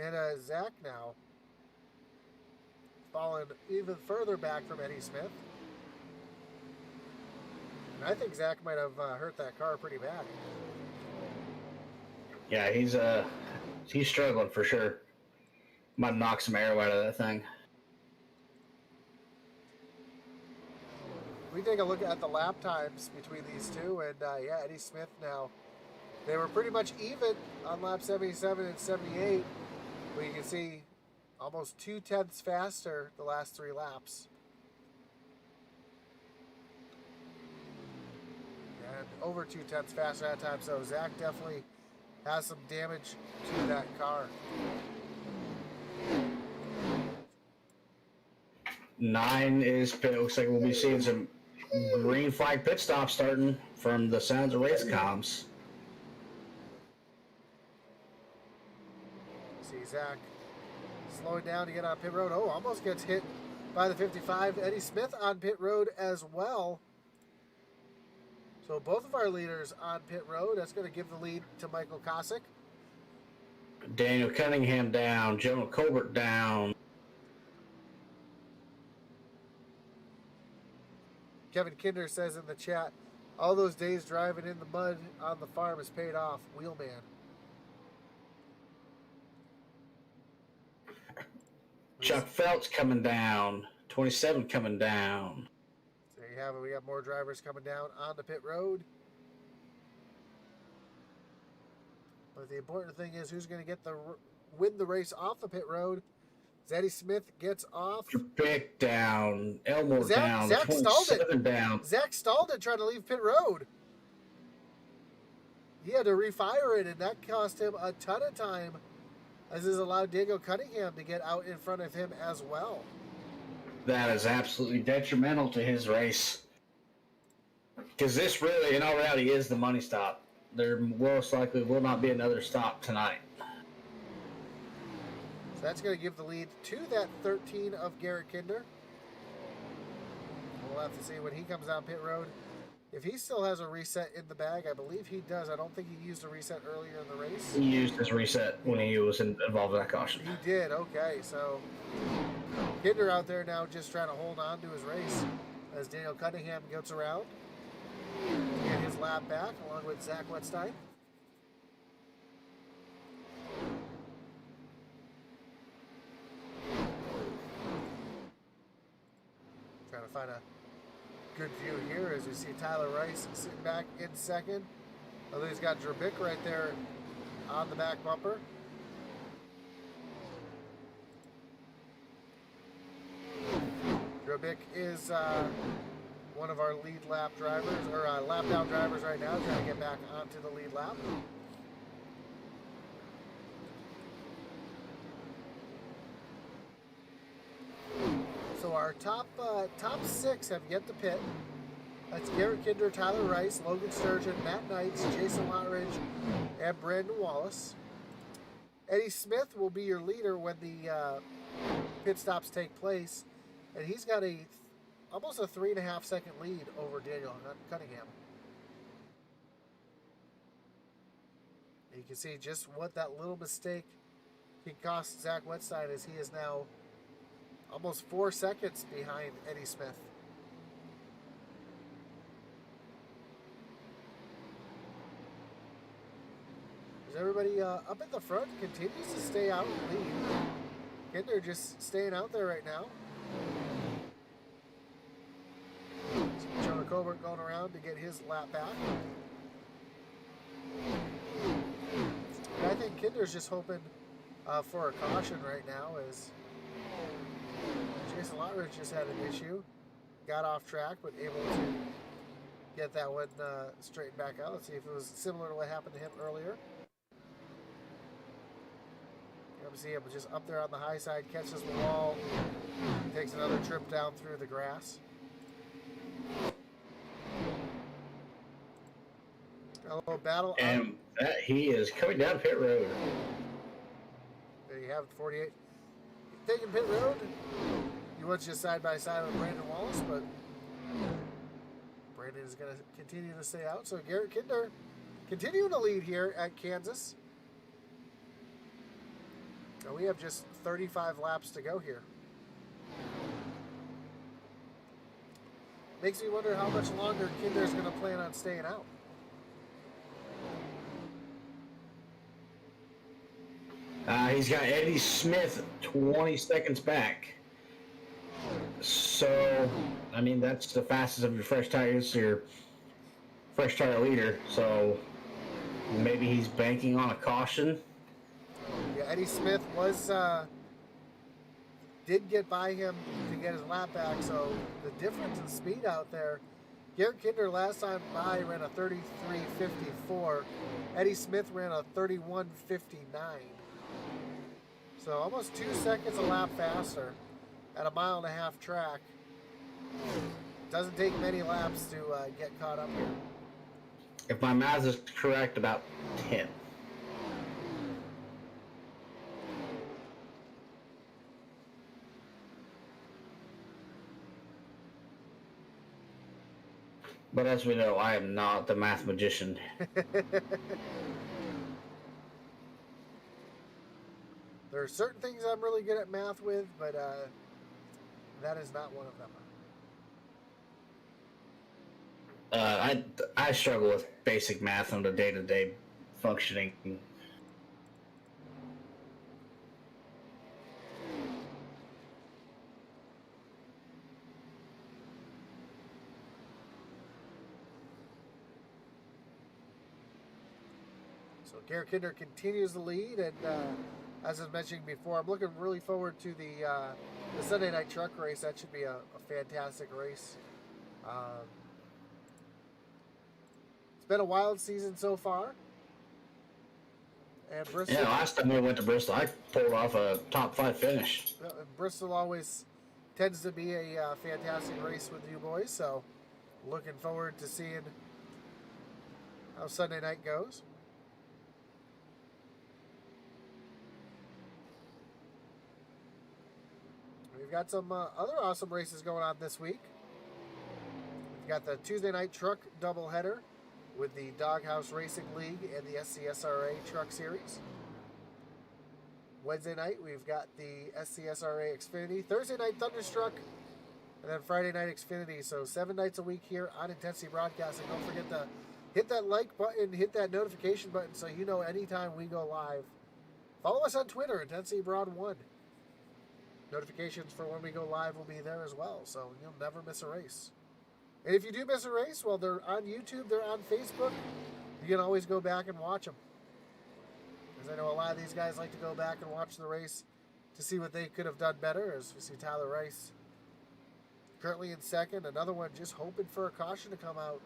[SPEAKER 2] And Zach now falling even further back from Eddie Smith. And I think Zach might have hurt that car pretty bad.
[SPEAKER 3] Yeah, he's struggling for sure. Might knock some air out of that thing.
[SPEAKER 2] We take a look at the lap times between these two, and yeah, Eddie Smith now. They were pretty much even on lap 77 and 78, but you can see almost 0.2 faster the last 3 laps. And over 0.2 faster that time, so Zach definitely has some damage to that car.
[SPEAKER 3] 9 is pit. Looks like we'll be seeing some green flag pit stops starting from the sounds of race comms.
[SPEAKER 2] See Zach slowing down to get on pit road. Oh, almost gets hit by the 55. Eddie Smith on pit road as well. So both of our leaders on pit road. That's going to give the lead to Michael Kosick.
[SPEAKER 3] Daniel Cunningham down. Jonah Colbert down.
[SPEAKER 2] Kevin Kinder says in the chat, all those days driving in the mud on the farm is paid off. Wheelman.
[SPEAKER 3] Chuck Phelps coming down. 27 coming down.
[SPEAKER 2] So there you have it. We got more drivers coming down on the pit road. But the important thing is who's going to get win the race off the pit road. Eddie Smith gets off.
[SPEAKER 3] Pick down. Elmore down.
[SPEAKER 2] Zach stalled it.
[SPEAKER 3] Down.
[SPEAKER 2] Zach stalled it trying to leave pit road. He had to refire it, and that cost him a ton of time, as this allowed Daniel Cunningham to get out in front of him as well.
[SPEAKER 3] That is absolutely detrimental to his race. Because this really, in all reality, is the money stop. There most likely will not be another stop tonight.
[SPEAKER 2] So that's going to give the lead to that 13 of Garrett Kinder. We'll have to see when he comes down pit road. If he still has a reset in the bag, I believe he does. I don't think he used a reset earlier in the race.
[SPEAKER 3] He used his reset when he was involved in that caution.
[SPEAKER 2] He did, okay. So Kinder out there now just trying to hold on to his race as Daniel Cunningham gets around to get his lap back along with Zach Wetstein. Trying to find a good view here as we see Tyler Rice sitting back in second. Although he's got Drabik right there on the back bumper. Drabik is one of our lead lap drivers, or lap down drivers right now, trying to get back onto the lead lap. So our top 6 have yet to pit. That's Garrett Kinder, Tyler Rice, Logan Sturgeon, Matt Knights, Jason Lottridge, and Brandon Wallace. Eddie Smith will be your leader when the pit stops take place, and he's got almost a 3.5 second lead over Daniel Cunningham. And you can see just what that little mistake can cost Zach Wetstein, as he is now almost 4 seconds behind Eddie Smith. As everybody up at the front continues to stay out and lead. Kinder just staying out there right now. Jonah Colbert going around to get his lap back. And I think Kinder's just hoping for a caution right now, as Jason Lottridge just had an issue. Got off track, but able to get that one straightened back out. Let's see if it was similar to what happened to him earlier. You see him just up there on the high side, catches the wall, takes another trip down through the grass. A little battle.
[SPEAKER 3] And he is coming down pit road.
[SPEAKER 2] There you have it, 48. Taking pit road. He was just side by side with Brandon Wallace, but Brandon is going to continue to stay out. So Garrett Kinder continuing to lead here at Kansas. Now we have just 35 laps to go here. Makes me wonder how much longer Kinder's going to plan on staying out.
[SPEAKER 3] He's got Eddie Smith 20 seconds back. So, I mean, that's the fastest of your fresh tires, your fresh tire leader. So, maybe he's banking on a caution.
[SPEAKER 2] Yeah, Eddie Smith did get by him to get his lap back, so the difference in speed out there. Garrett Kinder last time by ran a 33.54. Eddie Smith ran a 31.59. So almost 2 seconds a lap faster at a 1.5 mile track. Doesn't take many laps to get caught up here.
[SPEAKER 3] If my math is correct, about 10. But as we know, I am not the math magician.
[SPEAKER 2] There are certain things I'm really good at math with, but that is not one of them.
[SPEAKER 3] I struggle with basic math on the day-to-day functioning.
[SPEAKER 2] So Garrett Kinder continues the lead, and as I was mentioning before, I'm looking really forward to the Sunday night truck race. That should be a fantastic race. It's been a wild season so far. And Bristol,
[SPEAKER 3] Yeah, last time we went to Bristol, I pulled off a top 5 finish.
[SPEAKER 2] Bristol always tends to be a fantastic race with you boys, so looking forward to seeing how Sunday night goes. We've got some other awesome races going on this week. We've got the Tuesday night truck doubleheader with the Doghouse Racing League and the SCSRA Truck Series. Wednesday night, we've got the SCSRA Xfinity. Thursday night, Thunderstruck. And then Friday night, Xfinity. So 7 nights a week here on Intensity Broadcasting. Don't forget to hit that like button, hit that notification button so you know anytime we go live. Follow us on Twitter, Intensity Broad 1. Notifications for when we go live will be there as well, so you'll never miss a race. And if you do miss a race, well, they're on YouTube, they're on Facebook. You can always go back and watch them. Because I know a lot of these guys like to go back and watch the race to see what they could have done better. As we see Tyler Rice currently in second. Another one just hoping for a caution to come out.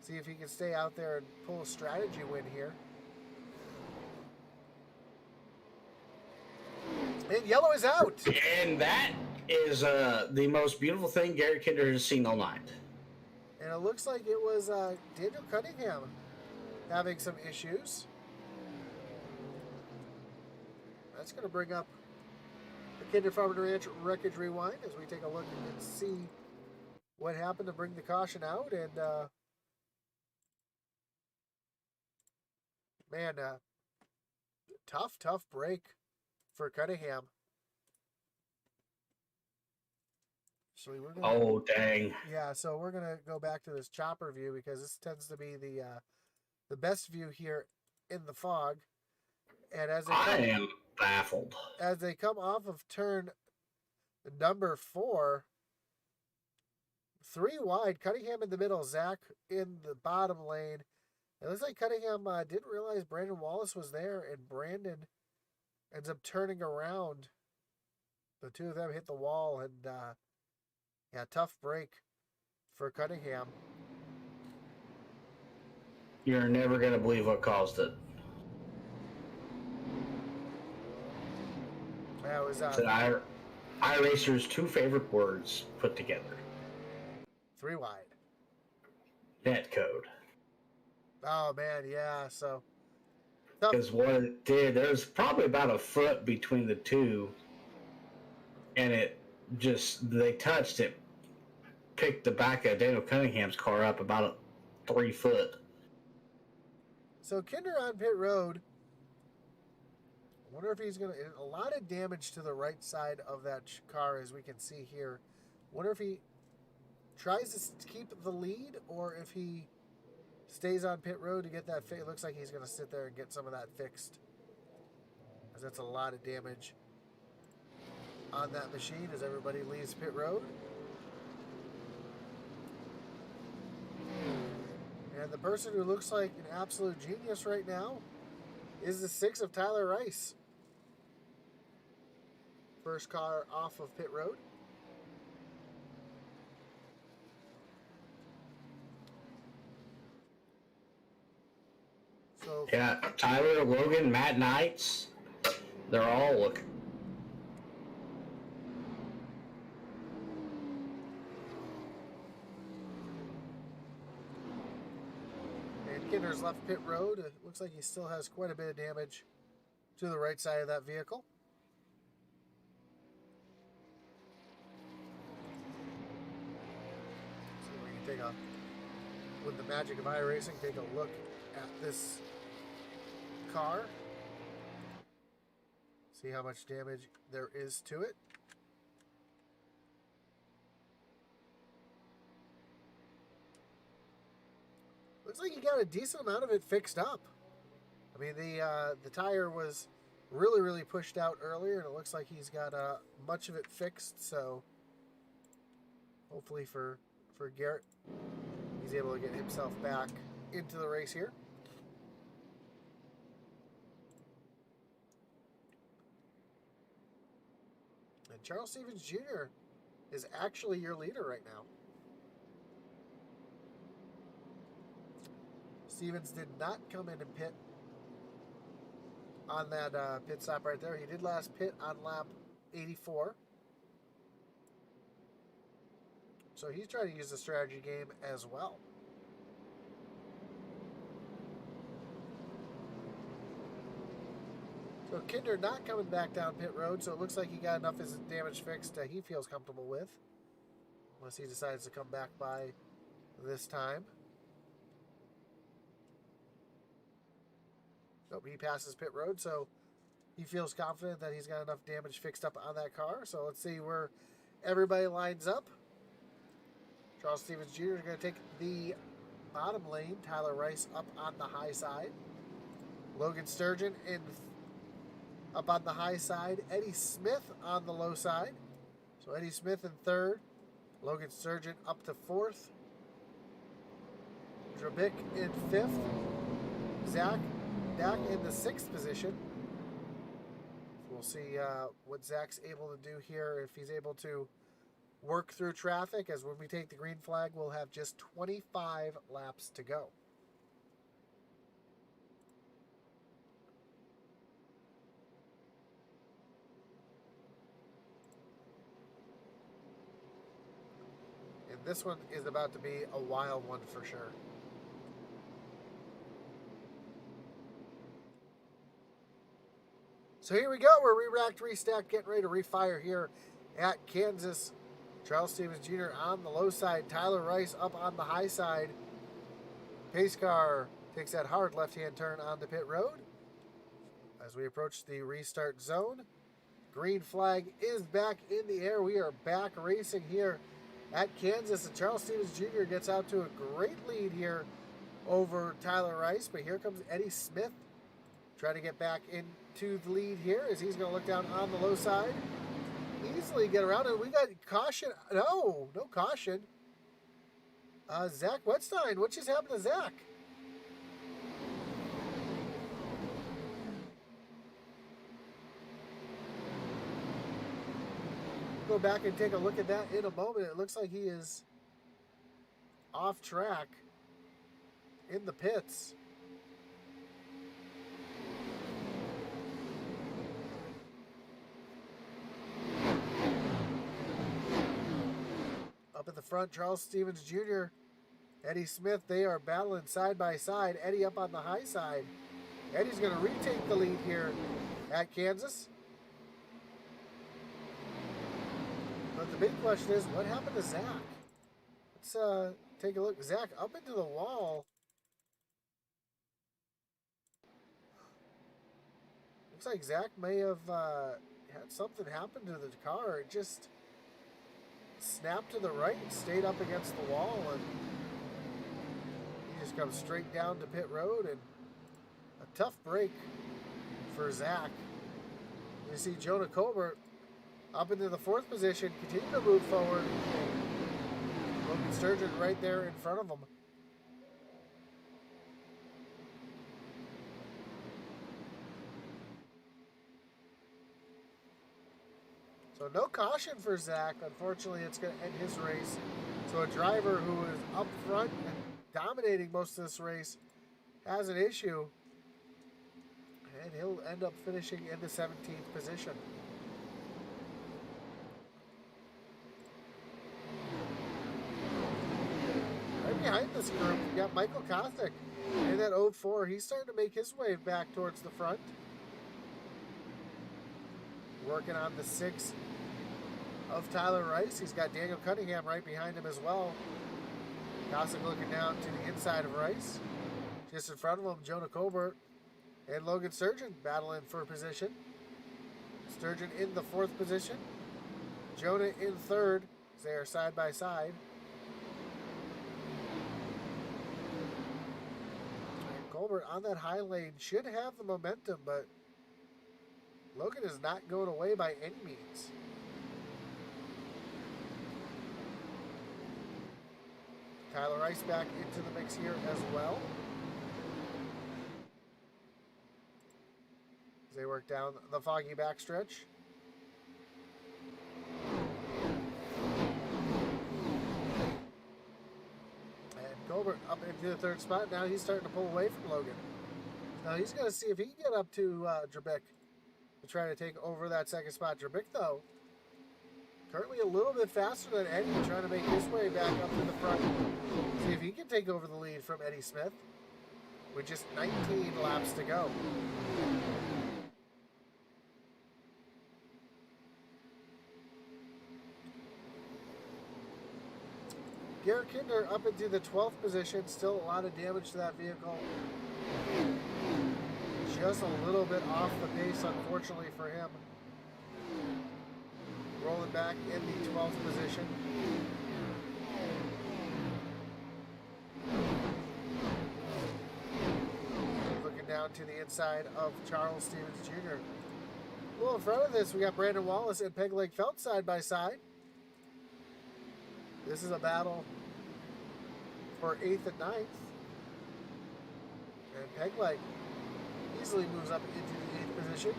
[SPEAKER 2] See if he can stay out there and pull a strategy win here. And yellow is out.
[SPEAKER 3] And that is the most beautiful thing Garrett Kinder has seen all night.
[SPEAKER 2] And it looks like it was Daniel Cunningham having some issues. That's going to bring up the Kinder Farm and Ranch Wreckage Rewind as we take a look and see what happened to bring the caution out. And, man, tough break for Cunningham. So we're gonna,
[SPEAKER 3] Oh, dang.
[SPEAKER 2] Yeah, so we're going to go back to this chopper view because this tends to be the best view here in the fog. And as
[SPEAKER 3] I am baffled.
[SPEAKER 2] As they come off of turn number 4, 3 wide, Cunningham in the middle, Zach in the bottom lane. It looks like Cunningham didn't realize Brandon Wallace was there, and Brandon ends up turning around. The two of them hit the wall, and yeah, tough break for Cunningham.
[SPEAKER 3] You're never going to believe what caused it.
[SPEAKER 2] That was
[SPEAKER 3] It's an iRacer's 2 favorite words put together.
[SPEAKER 2] 3 wide.
[SPEAKER 3] Net code.
[SPEAKER 2] Oh, man, yeah, so.
[SPEAKER 3] Because what it did, there's probably about a foot between the two, and they touched it, picked the back of Daniel Cunningham's car up about 3 foot.
[SPEAKER 2] So Kinder on pit road. I wonder if he's going to... A lot of damage to the right side of that car, as we can see here. Wonder if he tries to keep the lead, or if he stays on pit road to get that... It looks like he's going to sit there and get some of that fixed. as that's a lot of damage on that machine as everybody leaves pit road. And the person who looks like an absolute genius right now is the 6 of Tyler Rice. First car off of pit road. So
[SPEAKER 3] Yeah, Tyler, Logan, Matt Knights, they're all looking.
[SPEAKER 2] And Kinder's left pit road. It looks like he still has quite a bit of damage to the right side of that vehicle. So we can take a, with the magic of iRacing, take a look at this car. See how much damage there is to it. Looks like he got a decent amount of it fixed up. I mean, the tire was really pushed out earlier, and it looks like he's got much of it fixed. So hopefully for Garrett, he's able to get himself back into the race here. And Charles Stevens Jr. is actually your leader right now. Stevens did not come in and pit on that pit stop right there. He did last pit on lap 84. So he's trying to use the strategy game as well. So Kinder not coming back down pit road, so it looks like he got enough of his damage fixed that he feels comfortable with. Unless he decides to come back by this time. Nope, he passes pit road, so he feels confident that he's got enough damage fixed up on that car. So let's see where everybody lines up. Charles Stevens Jr. is going to take the bottom lane. Tyler Rice up on the high side. Logan Sturgeon up on the high side. Eddie Smith on the low side. So Eddie Smith in third. Logan Sturgeon up to fourth. Drabick in fifth. Zach back in the sixth position. We'll see what Zach's able to do here, if he's able to work through traffic, as when we take the green flag, we'll have just 25 laps to go. And this one is about to be a wild one for sure. So here we go. We're re-racked, restacked, getting ready to refire here at Kansas. Charles Stevens Jr. on the low side. Tyler Rice up on the high side. Pace car takes that hard left-hand turn onto pit road. As we approach the restart zone, green flag is back in the air. We are back racing here at Kansas. And Charles Stevens Jr. gets out to a great lead here over Tyler Rice. But here comes Eddie Smith trying to get back into the lead here as he's going to look down on the low side. Easily get around it. We got caution. No caution. Zach Wetstein. What just happened to Zach? Go back and take a look at that in a moment. It looks like he is off track in the pits. Up at the front, Charles Stevens Jr., Eddie Smith, they are battling side by side. Eddie up on the high side. Eddie's going to retake the lead here at Kansas. But the big question is, what happened to Zach? Let's take a look. Zach up into the wall. Looks like Zach may have had something happen to the car. It just snapped to the right and stayed up against the wall, and he just comes straight down to pit road. And a tough break for Zach You see Jonah Colbert up into the 4th position, continue to move forward. Logan Sturgeon right there in front of him. So no caution for Zach. Unfortunately, it's going to end his race. So a driver who is up front and dominating most of this race has an issue. And he'll end up finishing in the 17th position. Right behind this group, we got Michael Kothick in that 04. He's starting to make his way back towards the front. Working on the 6 of Tyler Rice. He's got Daniel Cunningham right behind him as well. Kothick looking down to the inside of Rice. Just in front of him, Jonah Colbert and Logan Sturgeon battling for position. Sturgeon in the 4th position. Jonah in 3rd. They are side by side. And Colbert on that high lane should have the momentum, but Logan is not going away by any means. Tyler Rice back into the mix here as well. As they work down the foggy backstretch. And Colbert up into the 3rd spot. Now he's starting to pull away from Logan. Now he's going to see if he can get up to Drabick to try to take over that 2nd spot. Drabick, though, currently a little bit faster than Eddie, trying to make his way back up to the front. See if he can take over the lead from Eddie Smith with just 19 laps to go. Garrett Kinder up into the 12th position. Still a lot of damage to that vehicle. Just a little bit off the pace, unfortunately for him. Rolling back in the 12th position. Looking down to the inside of Charles Stevens Jr. A little in front of this, we got Brandon Wallace and Peg Leg Felt side by side. This is a battle for 8th and 9th. And Peg Leg easily moves up into the 8th position.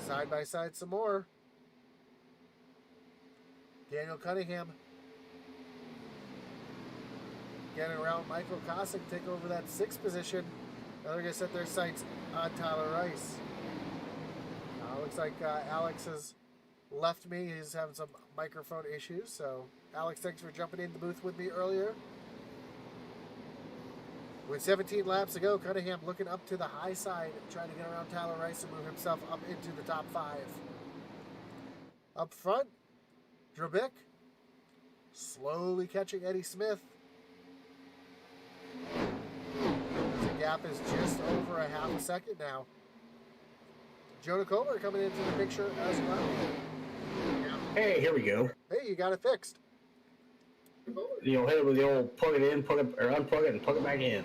[SPEAKER 2] Side by side some more. Daniel Cunningham getting around Michael Kothick, take over that 6th position. Now they're going to set their sights on Tyler Rice. Looks like Alex has left me. He's having some microphone issues. So, Alex, thanks for jumping in the booth with me earlier. With 17 laps to go, Cunningham looking up to the high side, trying to get around Tyler Rice and move himself up into the top 5. Up front, Drabick slowly catching Eddie Smith. The gap is just over a half a second now. Jonah Colbert coming into the picture as well.
[SPEAKER 3] Hey, here we go.
[SPEAKER 2] Hey, you got it fixed.
[SPEAKER 3] You know, hit it with the old plug it in, plug it, or unplug it and plug it back in.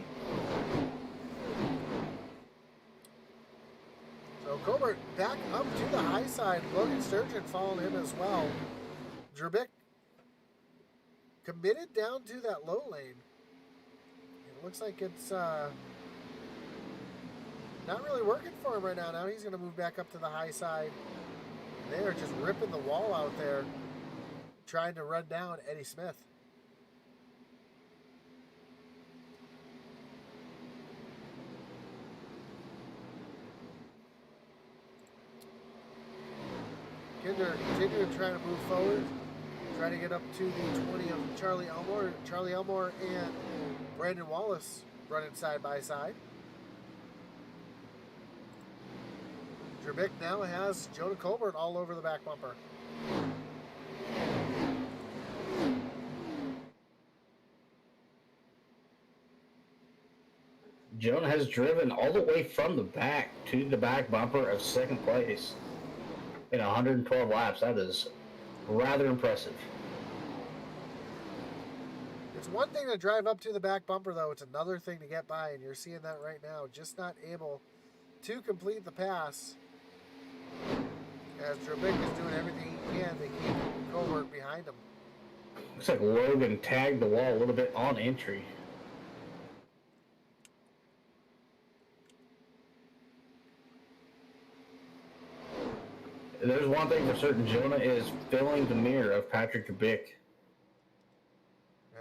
[SPEAKER 2] So Colbert back up to the high side. Logan Sturgeon following him as well. Drabick committed down to that low lane. It looks like it's not really working for him right now. Now he's going to move back up to the high side. They are just ripping the wall out there, trying to run down Eddie Smith. Kinder continuing trying to move forward, trying to get up to the 20 of Charlie Elmore. Charlie Elmore and Brandon Wallace running side by side. Drabick now has Jonah Colbert all over the back bumper.
[SPEAKER 3] Jonah has driven all the way from the back to the back bumper of 2nd place in 112 laps. That is rather impressive.
[SPEAKER 2] It's one thing to drive up to the back bumper, though. It's another thing to get by, and you're seeing that right now. Just not able to complete the pass As Drabik is doing everything he can to keep Colbert behind him.
[SPEAKER 3] Looks like Logan tagged the wall a little bit on entry. There's one thing for certain, Jonah is filling the mirror of Patrick Drabik.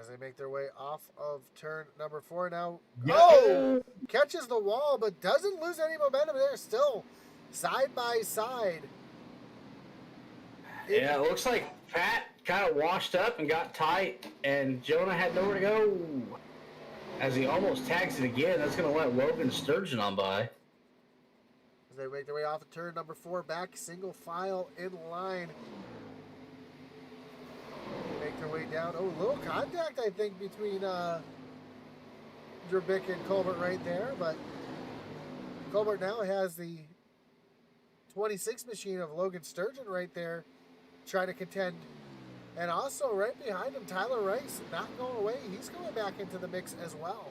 [SPEAKER 2] As they make their way off of turn number 4 now.
[SPEAKER 3] Yeah.
[SPEAKER 2] Oh! Catches the wall, but doesn't lose any momentum. They're still side by side.
[SPEAKER 3] Yeah, it looks like Pat kind of washed up and got tight, and Jonah had nowhere to go. As he almost tags it again, that's going to let Logan Sturgeon on by.
[SPEAKER 2] As they make their way off of turn number 4, back single file in line. They make their way down. Oh, little contact, I think, between Drabik and Colbert right there, but Colbert now has the 26 machine of Logan Sturgeon right there trying to contend. And also right behind him, Tyler Rice, not going away. He's going back into the mix as well.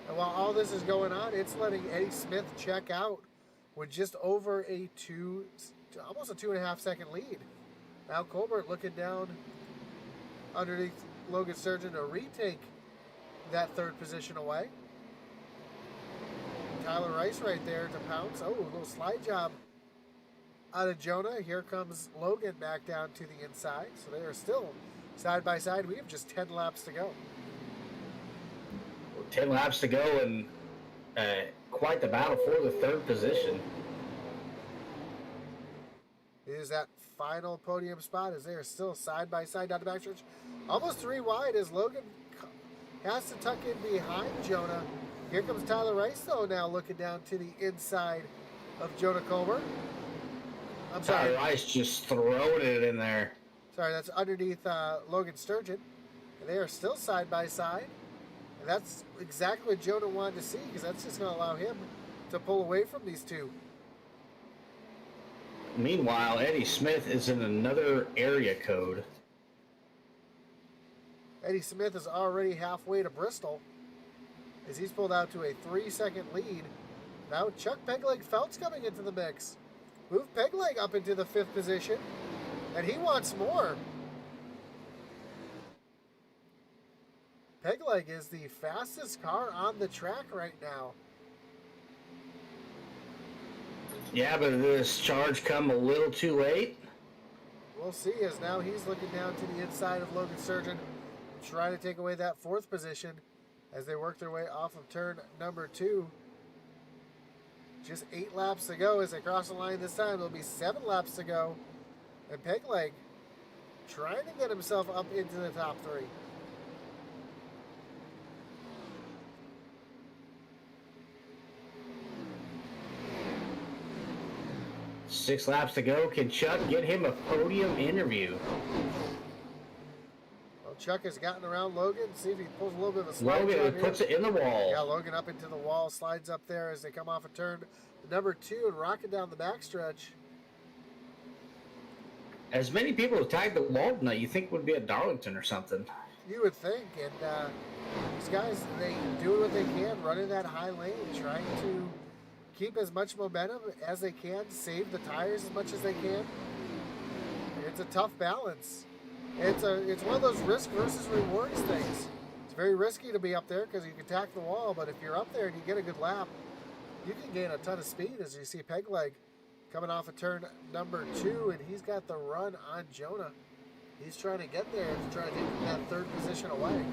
[SPEAKER 2] And while all this is going on, it's letting Eddie Smith check out with just over almost a 2.5 second lead. Now Colbert looking down underneath Logan Sturgeon to retake that 3rd position away. Tyler Rice right there to pounce. Oh, a little slide job out of Jonah. Here comes Logan back down to the inside. So they are still side by side. We have just 10 laps to go.
[SPEAKER 3] 10 laps to go, and quite the battle for the 3rd position.
[SPEAKER 2] It is that final podium spot as they are still side by side down the backstretch. Almost 3 wide as Logan has to tuck in behind Jonah. Here comes Tyler Rice, though, now looking down to the inside of Jonah Colbert. I'm sorry.
[SPEAKER 3] Tyler Rice just throwing it in there.
[SPEAKER 2] Sorry, that's underneath Logan Sturgeon. And they are still side by side. And that's exactly what Jonah wanted to see, because that's just going to allow him to pull away from these two.
[SPEAKER 3] Meanwhile, Eddie Smith is in another area code.
[SPEAKER 2] Eddie Smith is already halfway to Bristol as he's pulled out to a 3-second lead. Now Chuck Pegleg Felt's coming into the mix. Move Pegleg up into the 5th position, and he wants more. Pegleg is the fastest car on the track right now.
[SPEAKER 3] Yeah, but did this charge come a little too late?
[SPEAKER 2] We'll see, as now he's looking down to the inside of Logan Sturgeon, trying to take away that 4th position as they work their way off of turn number 2. Just 8 laps to go as they cross the line this time. There'll be 7 laps to go. And Pegleg trying to get himself up into the top 3.
[SPEAKER 3] Six laps to go. Can Chuck get him a podium interview?
[SPEAKER 2] Well, Chuck has gotten around Logan. See if he pulls a little bit of a slide.
[SPEAKER 3] Logan puts it in the wall.
[SPEAKER 2] Yeah, Logan up into the wall, slides up there as they come off a turn number 2 and rocking down the backstretch.
[SPEAKER 3] As many people have tagged the wall tonight, you think would be at Darlington or something.
[SPEAKER 2] You would think, and these guys, they do what they can, running that high lane, trying to keep as much momentum as they can, save the tires as much as they can. It's a tough balance. It's one of those risk versus rewards things. It's very risky to be up there because you can tack the wall, but if you're up there and you get a good lap, you can gain a ton of speed. As you see Pegleg coming off of turn number 2, and he's got the run on Jonah. He's trying to get there to try to take that 3rd position away.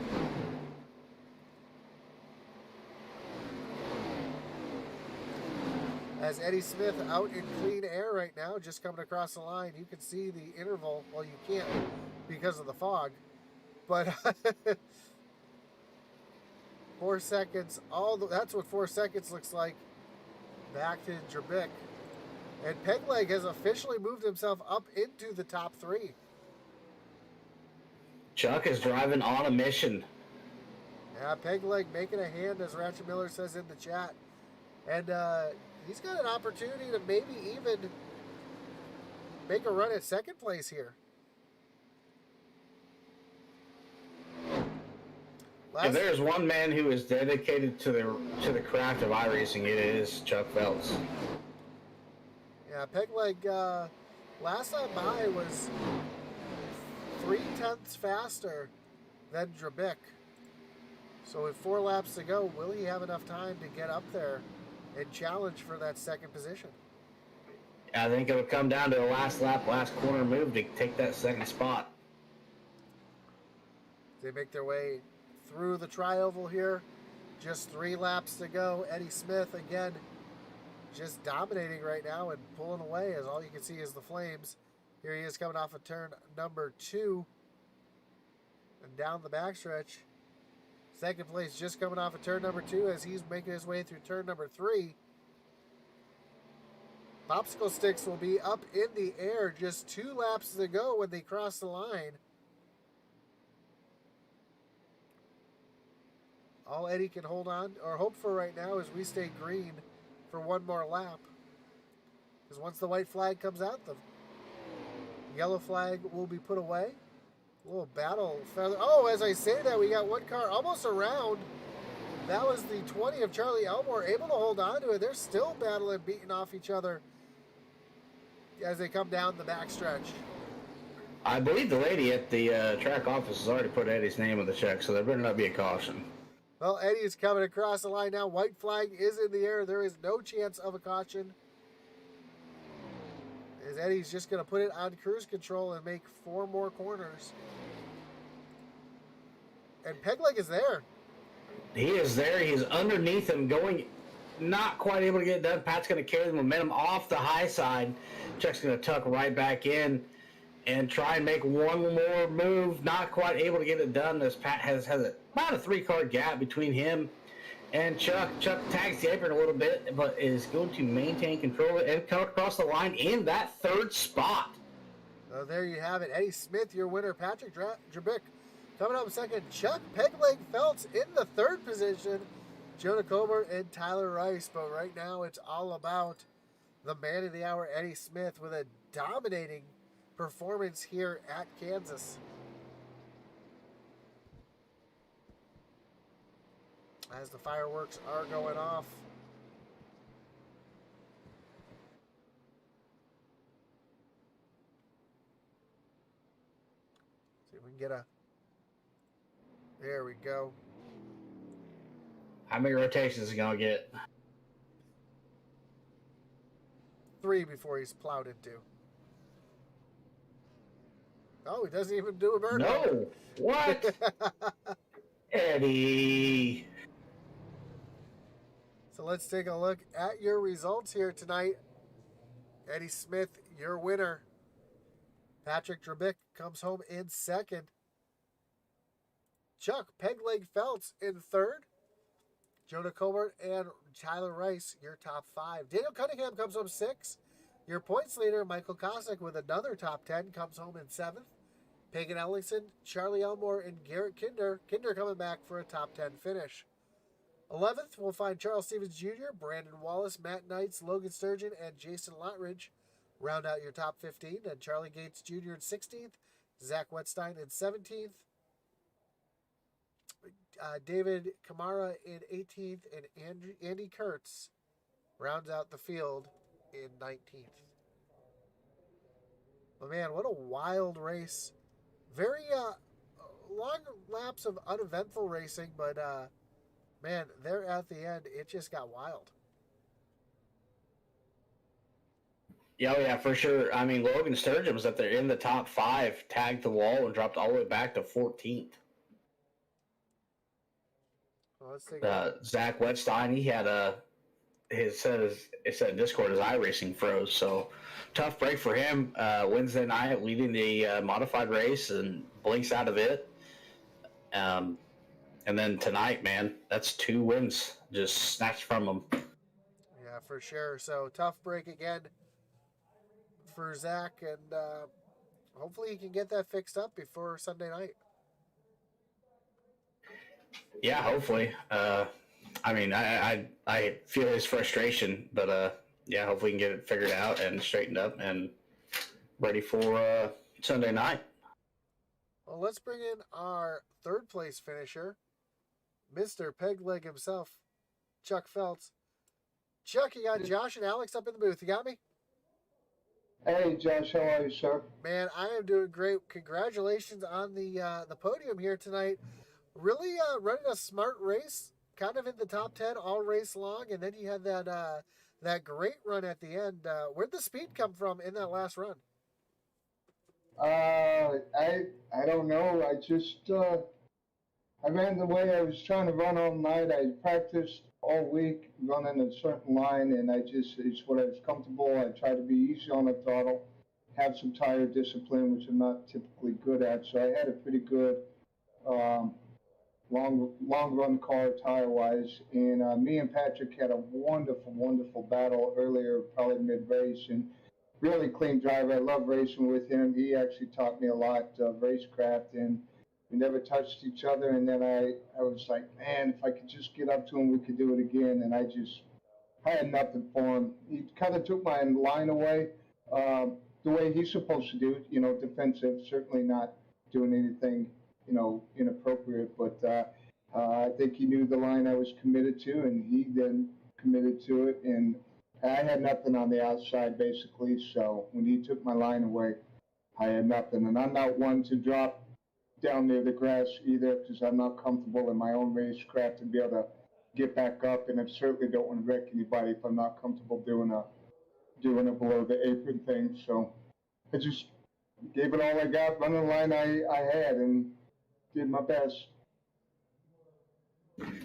[SPEAKER 2] As Eddie Smith out in clean air right now, just coming across the line. You can see the interval. Well, you can't because of the fog. But 4 seconds. That's what 4 seconds looks like. Back to Drabik. And Pegleg has officially moved himself up into the top 3.
[SPEAKER 3] Chuck is driving on a mission.
[SPEAKER 2] Yeah, Pegleg making a hand, as Ratchet Miller says in the chat. And he's got an opportunity to maybe even make a run at 2nd place here.
[SPEAKER 3] If there's one man who is dedicated to the craft of iRacing, it is Chuck Phelps.
[SPEAKER 2] Yeah, Pegleg, last time by was 0.3 faster than Drabick. So with 4 laps to go, will he have enough time to get up there and challenge for that second position?
[SPEAKER 3] I think it'll come down to a last lap, last corner move to take that second spot.
[SPEAKER 2] They make their way through the tri-oval here. Just 3 laps to go. Eddie Smith, again, just dominating right now and pulling away as all you can see is the flames. Here he is coming off of turn number 2 and down the backstretch. Second place just coming off of turn number 2 as he's making his way through turn number 3. Popsicle sticks will be up in the air. Just 2 laps to go when they cross the line. All Eddie can hold on or hope for right now is we stay green for 1 more lap. Because once the white flag comes out, the yellow flag will be put away. A little battle feather. Oh, as I say that, we got 1 car almost around. That was the 20 of Charlie Elmore, able to hold on to it. They're still battling, beating off each other as they come down the backstretch.
[SPEAKER 3] I believe the lady at the track office has already put Eddie's name on the check, so there better not be a caution.
[SPEAKER 2] Well, Eddie is coming across the line now. White flag is in the air. There is no chance of a caution. As Eddie's just going to put it on cruise control and make 4 more corners. And Pegleg is there.
[SPEAKER 3] He is there. He's underneath him, going, not quite able to get it done. Pat's going to carry the momentum off the high side. Chuck's going to tuck right back in and try and make 1 more move. Not quite able to get it done as Pat has about a 3-car gap between him and Chuck. Chuck tags the apron a little bit, but is going to maintain control and come across the line in that 3rd spot.
[SPEAKER 2] So there you have it. Eddie Smith, your winner. Patrick Drabick coming up second. Chuck Pegleg Phelps in the 3rd position. Jonah Colbert and Tyler Rice. But right now it's all about the man of the hour, Eddie Smith, with a dominating performance here at Kansas. As the fireworks are going off. See if we can get a... There we go.
[SPEAKER 3] How many rotations is he going to get?
[SPEAKER 2] 3 before he's plowed into. Oh, he doesn't even do a burn.
[SPEAKER 3] No. What? Eddie.
[SPEAKER 2] So let's take a look at your results here tonight. Eddie Smith, your winner. Patrick Drabick comes home in 2nd. Chuck Pegleg Phelps in 3rd. Jonah Colbert and Tyler Rice, your top 5. Daniel Cunningham comes home 6th. Your points leader, Michael Kosick, with another top 10, comes home in 7th. Pagan Ellingson, Charlie Elmore, and Garrett Kinder. Kinder coming back for a top 10 finish. 11th, we'll find Charles Stevens Jr., Brandon Wallace, Matt Knights, Logan Sturgeon, and Jason Lottridge round out your top 15. And Charlie Gates Jr. in 16th, Zach Wetstein in 17th, David Kamara in 18th, and Andy Kurtz rounds out the field in 19th. But man, what a wild race. Very long laps of uneventful racing, but man, there at the end, it just got wild.
[SPEAKER 3] Yeah, for sure. I mean, Logan Sturgeon was up there in the top 5, tagged the wall, and dropped all the way back to 14th.
[SPEAKER 2] Well, let's take
[SPEAKER 3] Zach Wetstein, he had it said in Discord his iRacing froze, so tough break for him. Wednesday night leading the modified race and blinks out of it. And then tonight, man, that's 2 wins just snatched from him.
[SPEAKER 2] Yeah, for sure. So tough break again for Zach, and hopefully he can get that fixed up before Sunday night.
[SPEAKER 3] Yeah, hopefully. I mean, I feel his frustration, but yeah, hopefully we can get it figured out and straightened up and ready for Sunday night.
[SPEAKER 2] Well, let's bring in our 3rd place finisher, Mr. Pegleg himself, Chuck Phelps. Chuck, you got Josh and Alex up in the booth. You got me?
[SPEAKER 4] Hey, Josh, how are you, sir?
[SPEAKER 2] Man, I am doing great. Congratulations on the podium here tonight. Really running a smart race, kind of in the top 10 all race long, and then you had that great run at the end. Where'd the speed come from in that last run?
[SPEAKER 4] I don't know. I ran the way I was trying to run all night. I practiced all week running a certain line, and it's what I was comfortable. I try to be easy on the throttle, have some tire discipline, which I'm not typically good at. So I had a pretty good um, long run car tire wise. And me and Patrick had a wonderful battle earlier, probably mid race, and really clean driver. I love racing with him. He actually taught me a lot of racecraft, and we never touched each other. And then I was like, man, if I could just get up to him, we could do it again. And I had nothing for him. He kind of took my line away the way he's supposed to do, defensive, certainly not doing anything, inappropriate. But I think he knew the line I was committed to, and he then committed to it. And I had nothing on the outside, basically. So when he took my line away, I had nothing. And I'm not one to drop down near the grass either, because I'm not comfortable in my own racecraft to be able to get back up. And I certainly don't want to wreck anybody if I'm not comfortable doing a below the apron thing. So I just gave it all I got, running the line I had, and did my best.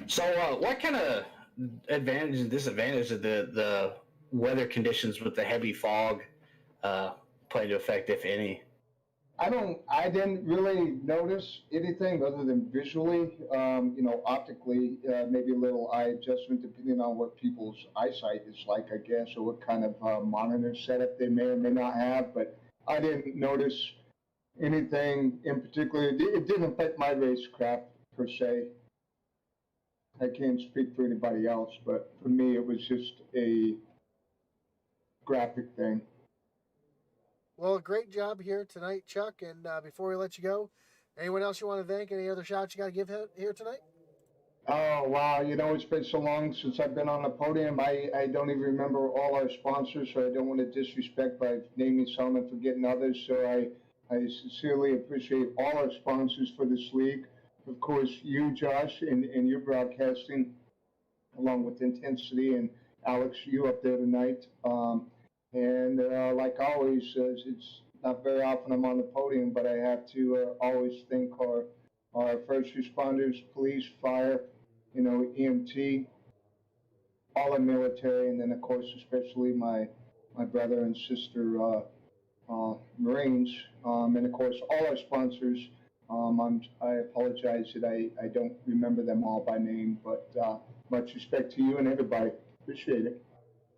[SPEAKER 3] So, what kind of advantages and disadvantages did the weather conditions with the heavy fog play into effect, if any?
[SPEAKER 4] I didn't really notice anything other than visually, optically, maybe a little eye adjustment depending on what people's eyesight is like, I guess, or what kind of monitor setup they may or may not have. But I didn't notice anything in particular. It didn't affect my racecraft per se. I can't speak for anybody else, but for me, it was just a graphic thing.
[SPEAKER 2] Well, great job here tonight, Chuck. And before we let you go, anyone else you want to thank? Any other shots you got to give here tonight?
[SPEAKER 4] Oh, wow. It's been so long since I've been on the podium. I don't even remember all our sponsors, so I don't want to disrespect by naming some and forgetting others. So I sincerely appreciate all our sponsors for this league. Of course, you, Josh, and your broadcasting, along with Intensity, and Alex, you up there tonight. And like always, it's not very often I'm on the podium, but I have to always thank our first responders, police, fire, EMT, all our military, and then of course especially my brother and sister Marines, and of course all our sponsors. I apologize that I don't remember them all by name, but much respect to you and everybody. Appreciate it.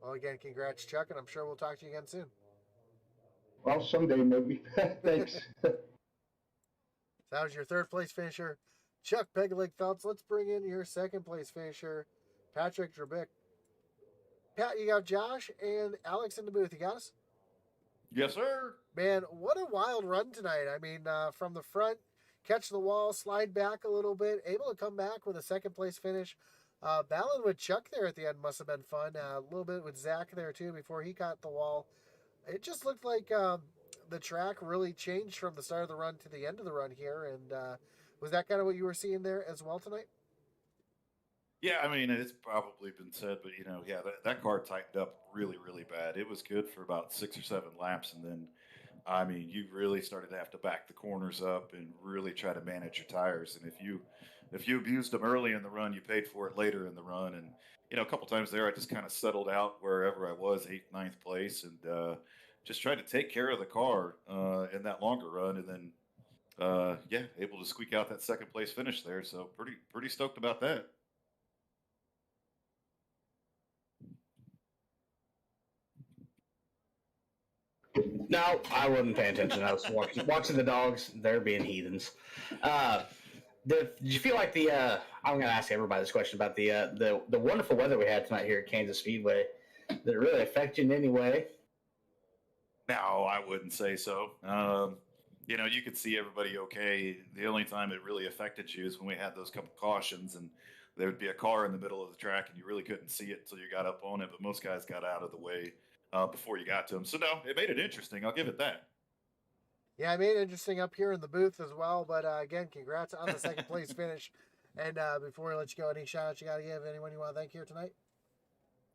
[SPEAKER 2] Well, again, congrats, Chuck, and I'm sure we'll talk to you again soon.
[SPEAKER 4] Well, someday maybe. Thanks.
[SPEAKER 2] So that was your third place finisher, Chuck Pegleg Phelps. Let's bring in your second place finisher, Patrick Drabick. Pat, you got Josh and Alex in the booth. You got us?
[SPEAKER 5] Yes, sir.
[SPEAKER 2] Man, what a wild run tonight. I mean, from the front, catch the wall, slide back a little bit, able to come back with a second place finish. Battling with Chuck there at the end must have been fun. A little bit with Zach there too before he caught the wall. It just looked like the track really changed from the start of the run to the end of the run here. And was that kind of what you were seeing there as well tonight?
[SPEAKER 5] Yeah, I mean, it's probably been said, but that car tightened up really, really bad. It was good for about 6 or 7 laps, and then, I mean, you really started to have to back the corners up and really try to manage your tires. And if you abused them early in the run, you paid for it later in the run. And a couple times there, I just kind of settled out wherever I was, 8th, 9th place, and just tried to take care of the car in that longer run, and then able to squeak out that second place finish there. So pretty stoked about that.
[SPEAKER 3] No, I wasn't paying attention. I was watching the dogs. They're being heathens. Did you feel like I'm going to ask everybody this question about the wonderful weather we had tonight here at Kansas Speedway. Did it really affect you in any way?
[SPEAKER 5] No, I wouldn't say so. You could see everybody okay. The only time it really affected you is when we had those couple cautions, and there would be a car in the middle of the track, and you really couldn't see it until you got up on it. But most guys got out of the way before you got to them. So no, it made it interesting. I'll give it that.
[SPEAKER 2] Yeah, I made it interesting up here in the booth as well. But again, congrats on the second place finish. And before we let you go, any shout outs you got to give? Anyone you want to thank here tonight?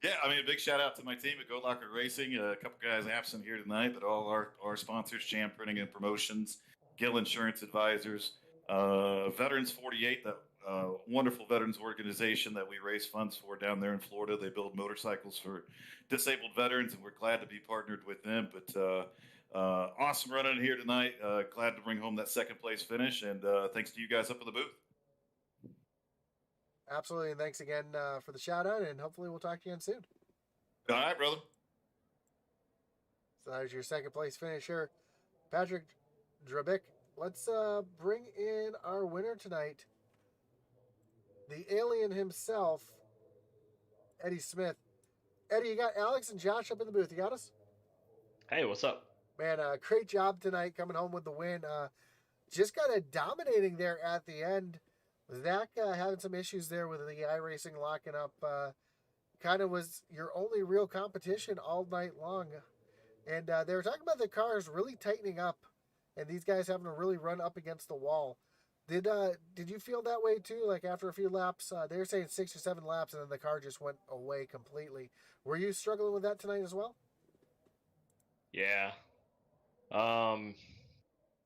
[SPEAKER 5] Yeah, I mean, a big shout out to my team at Go Locker Racing. A couple guys absent here tonight, but all our sponsors, Jam Printing and Promotions, Gill Insurance Advisors, Veterans 48, that wonderful veterans organization that we raise funds for down there in Florida. They build motorcycles for disabled veterans, and we're glad to be partnered with them. But awesome running here tonight. Glad to bring home that second place finish, and thanks to you guys up in the booth.
[SPEAKER 2] Absolutely. And thanks again for the shout out, and hopefully we'll talk to you again soon.
[SPEAKER 5] All right, brother.
[SPEAKER 2] So that was your second place finisher, Patrick Drabick. Let's bring in our winner tonight, the alien himself, Eddie Smith. Eddie, you got Alex and Josh up in the booth. You got us?
[SPEAKER 6] Hey, what's up?
[SPEAKER 2] Man, great job tonight coming home with the win. Just kind of dominating there at the end. Zach having some issues there with the iRacing locking up. Kind of was your only real competition all night long. And they were talking about the cars really tightening up and these guys having to really run up against the wall. Did you feel that way too? Like after a few laps, they were saying 6 or 7 laps and then the car just went away completely. Were you struggling with that tonight as well?
[SPEAKER 6] Yeah.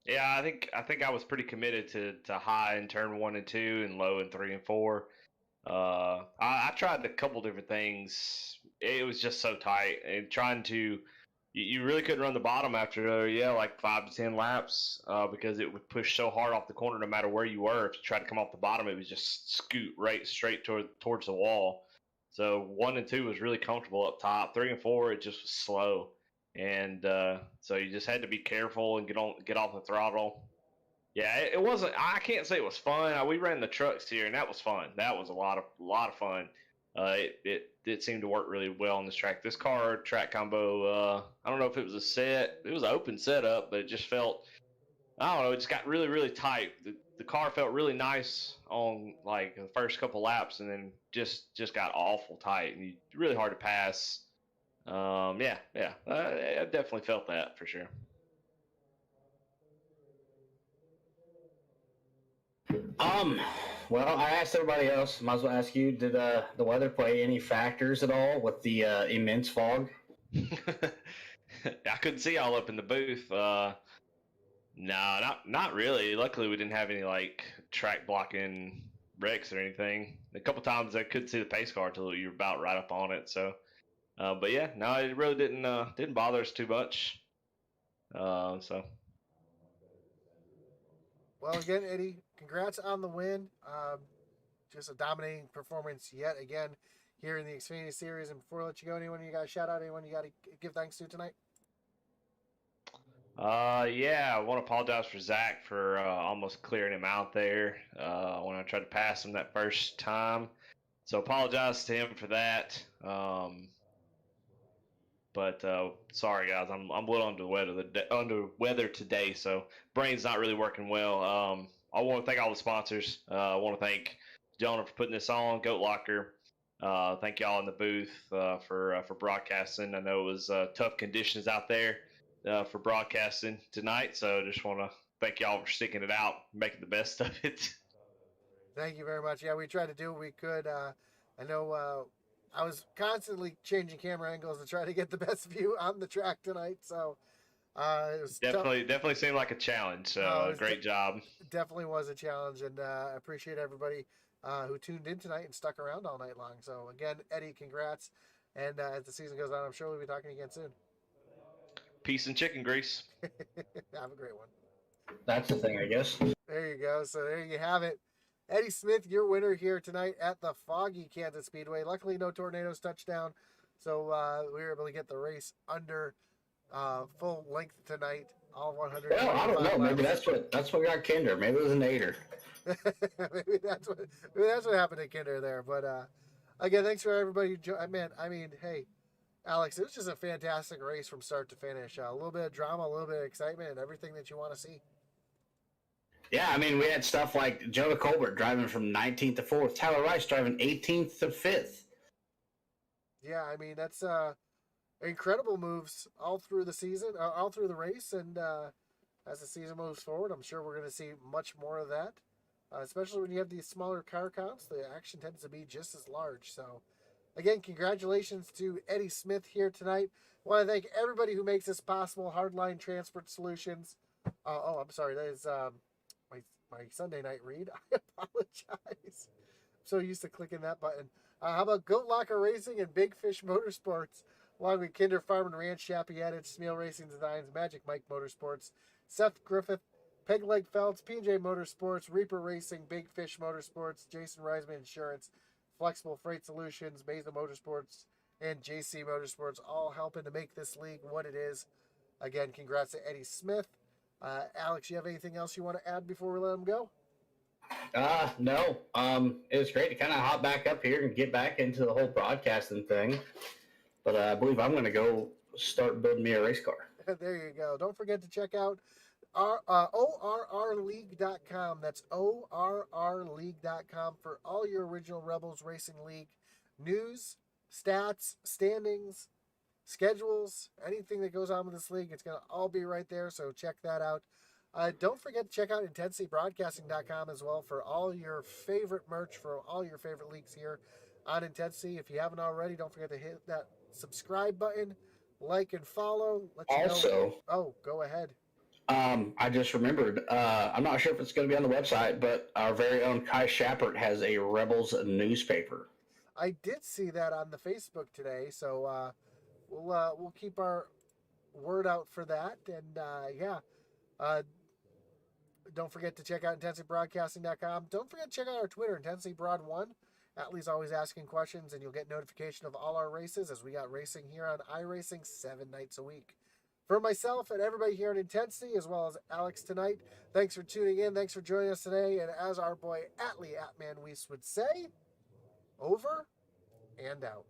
[SPEAKER 6] Yeah, I think I was pretty committed to high in turn 1 and 2 and low in 3 and 4. I tried a couple different things. It was just so tight, and trying to, you really couldn't run the bottom after like 5 to 10 laps because it would push so hard off the corner no matter where you were. If you tried to come off the bottom, it would just scoot right straight towards the wall. So 1 and 2 was really comfortable up top. 3 and 4, it just was slow. And so you just had to be careful and get off the throttle. Yeah, it wasn't. I can't say it was fun. We ran the trucks here, and that was fun. That was a lot of fun. It seemed to work really well on this track. This car track combo. I don't know if it was a set. It was an open setup, but it just felt. I don't know. It just got really really tight. The car felt really nice on like the first couple laps, and then just got awful tight and really hard to pass. I definitely felt that for sure.
[SPEAKER 3] Well, I asked everybody else. Might as well ask you: did the weather play any factors at all with the immense fog?
[SPEAKER 6] I couldn't see all up in the booth. No, not really. Luckily, we didn't have any like track blocking wrecks or anything. A couple times I couldn't see the pace car until you were about right up on it. So. But yeah, no, it really didn't bother us too much. So.
[SPEAKER 2] Well, again, Eddie, congrats on the win. Just a dominating performance yet again here in the Xfinity Series. And before I let you go, anyone you got to shout out? Anyone you got to give thanks to tonight?
[SPEAKER 6] Yeah, I want to apologize for Zach for almost clearing him out there when I tried to pass him that first time. So apologize to him for that. But sorry guys, I'm a little under weather today, so brain's not really working well. I want to thank all the sponsors. I want to thank Jonah for putting this on, Goat Locker. Thank y'all in the booth for broadcasting. I know it was tough conditions out there for broadcasting tonight, so just want to thank y'all for sticking it out, making the best of it.
[SPEAKER 2] Thank you very much. Yeah, we tried to do what we could. I know. I was constantly changing camera angles to try to get the best view on the track tonight. So it was
[SPEAKER 6] definitely seemed like a challenge. So great job.
[SPEAKER 2] Definitely was a challenge, and I appreciate everybody who tuned in tonight and stuck around all night long. So again, Eddie, congrats. And as the season goes on, I'm sure we'll be talking again soon.
[SPEAKER 6] Peace and chicken grease.
[SPEAKER 2] Have a great one.
[SPEAKER 3] That's the thing, I guess.
[SPEAKER 2] There you go. So there you have it. Eddie Smith, your winner here tonight at the foggy Kansas Speedway. Luckily, no tornadoes touchdown, so we were able to get the race under full length tonight. All 100.
[SPEAKER 3] Well, I don't know. Maybe that's what got Kinder. Maybe it was an 8er.
[SPEAKER 2] maybe that's what happened to Kinder there. But again, thanks for everybody. I mean, hey, Alex, it was just a fantastic race from start to finish. A little bit of drama, a little bit of excitement, and everything that you want to see.
[SPEAKER 3] Yeah, I mean, we had stuff like Jonah Colbert driving from 19th to 4th, Tyler Rice driving 18th to 5th.
[SPEAKER 2] Yeah, I mean, that's incredible moves all through the season, all through the race, and as the season moves forward, I'm sure we're going to see much more of that. Especially when you have these smaller car counts, the action tends to be just as large. So, again, congratulations to Eddie Smith here tonight. I want to thank everybody who makes this possible. Hardline Transport Solutions. I'm sorry, that is my Sunday night read. I apologize. I'm so used to clicking that button. How about Goat Locker Racing and Big Fish Motorsports, along with Kinder Farm and Ranch, Chappie Edit, Smeal Racing Designs, Magic Mike Motorsports, Seth Griffith, Peg Leg Felts, PJ Motorsports, Reaper Racing, Big Fish Motorsports, Jason Reisman Insurance, Flexible Freight Solutions, Mesa Motorsports, and JC Motorsports, all helping to make this league what it is. Again, congrats to Eddie Smith. Alex, you have anything else you want to add before we let him go?
[SPEAKER 3] No. It was great to kind of hop back up here and get back into the whole broadcasting thing. But I believe I'm going to go start building me a race car.
[SPEAKER 2] There you go. Don't forget to check out ORRLeague.com. That's ORRLeague.com for all your original Rebels Racing League news, stats, standings, schedules, anything that goes on with this league. It's going to all be right there, so check that out. Don't forget to check out IntensityBroadcasting.com as well for all your favorite merch for all your favorite leagues here on Intensity. If you haven't already, don't forget to hit that subscribe button, like and follow. Let you know. Oh, go ahead.
[SPEAKER 3] I just remembered. I'm not sure if it's going to be on the website, but our very own Kai Shappert has a Rebels newspaper.
[SPEAKER 2] I did see that on the Facebook today, so we'll keep our word out for that. And don't forget to check out IntensityBroadcasting.com. Don't forget to check out our Twitter, IntensityBroad1. Atlee's always asking questions, and you'll get notification of all our races as we got racing here on iRacing 7 nights a week. For myself and everybody here at Intensity, as well as Alex tonight, thanks for tuning in. Thanks for joining us today. And as our boy Atlee Atman Weiss would say, over and out.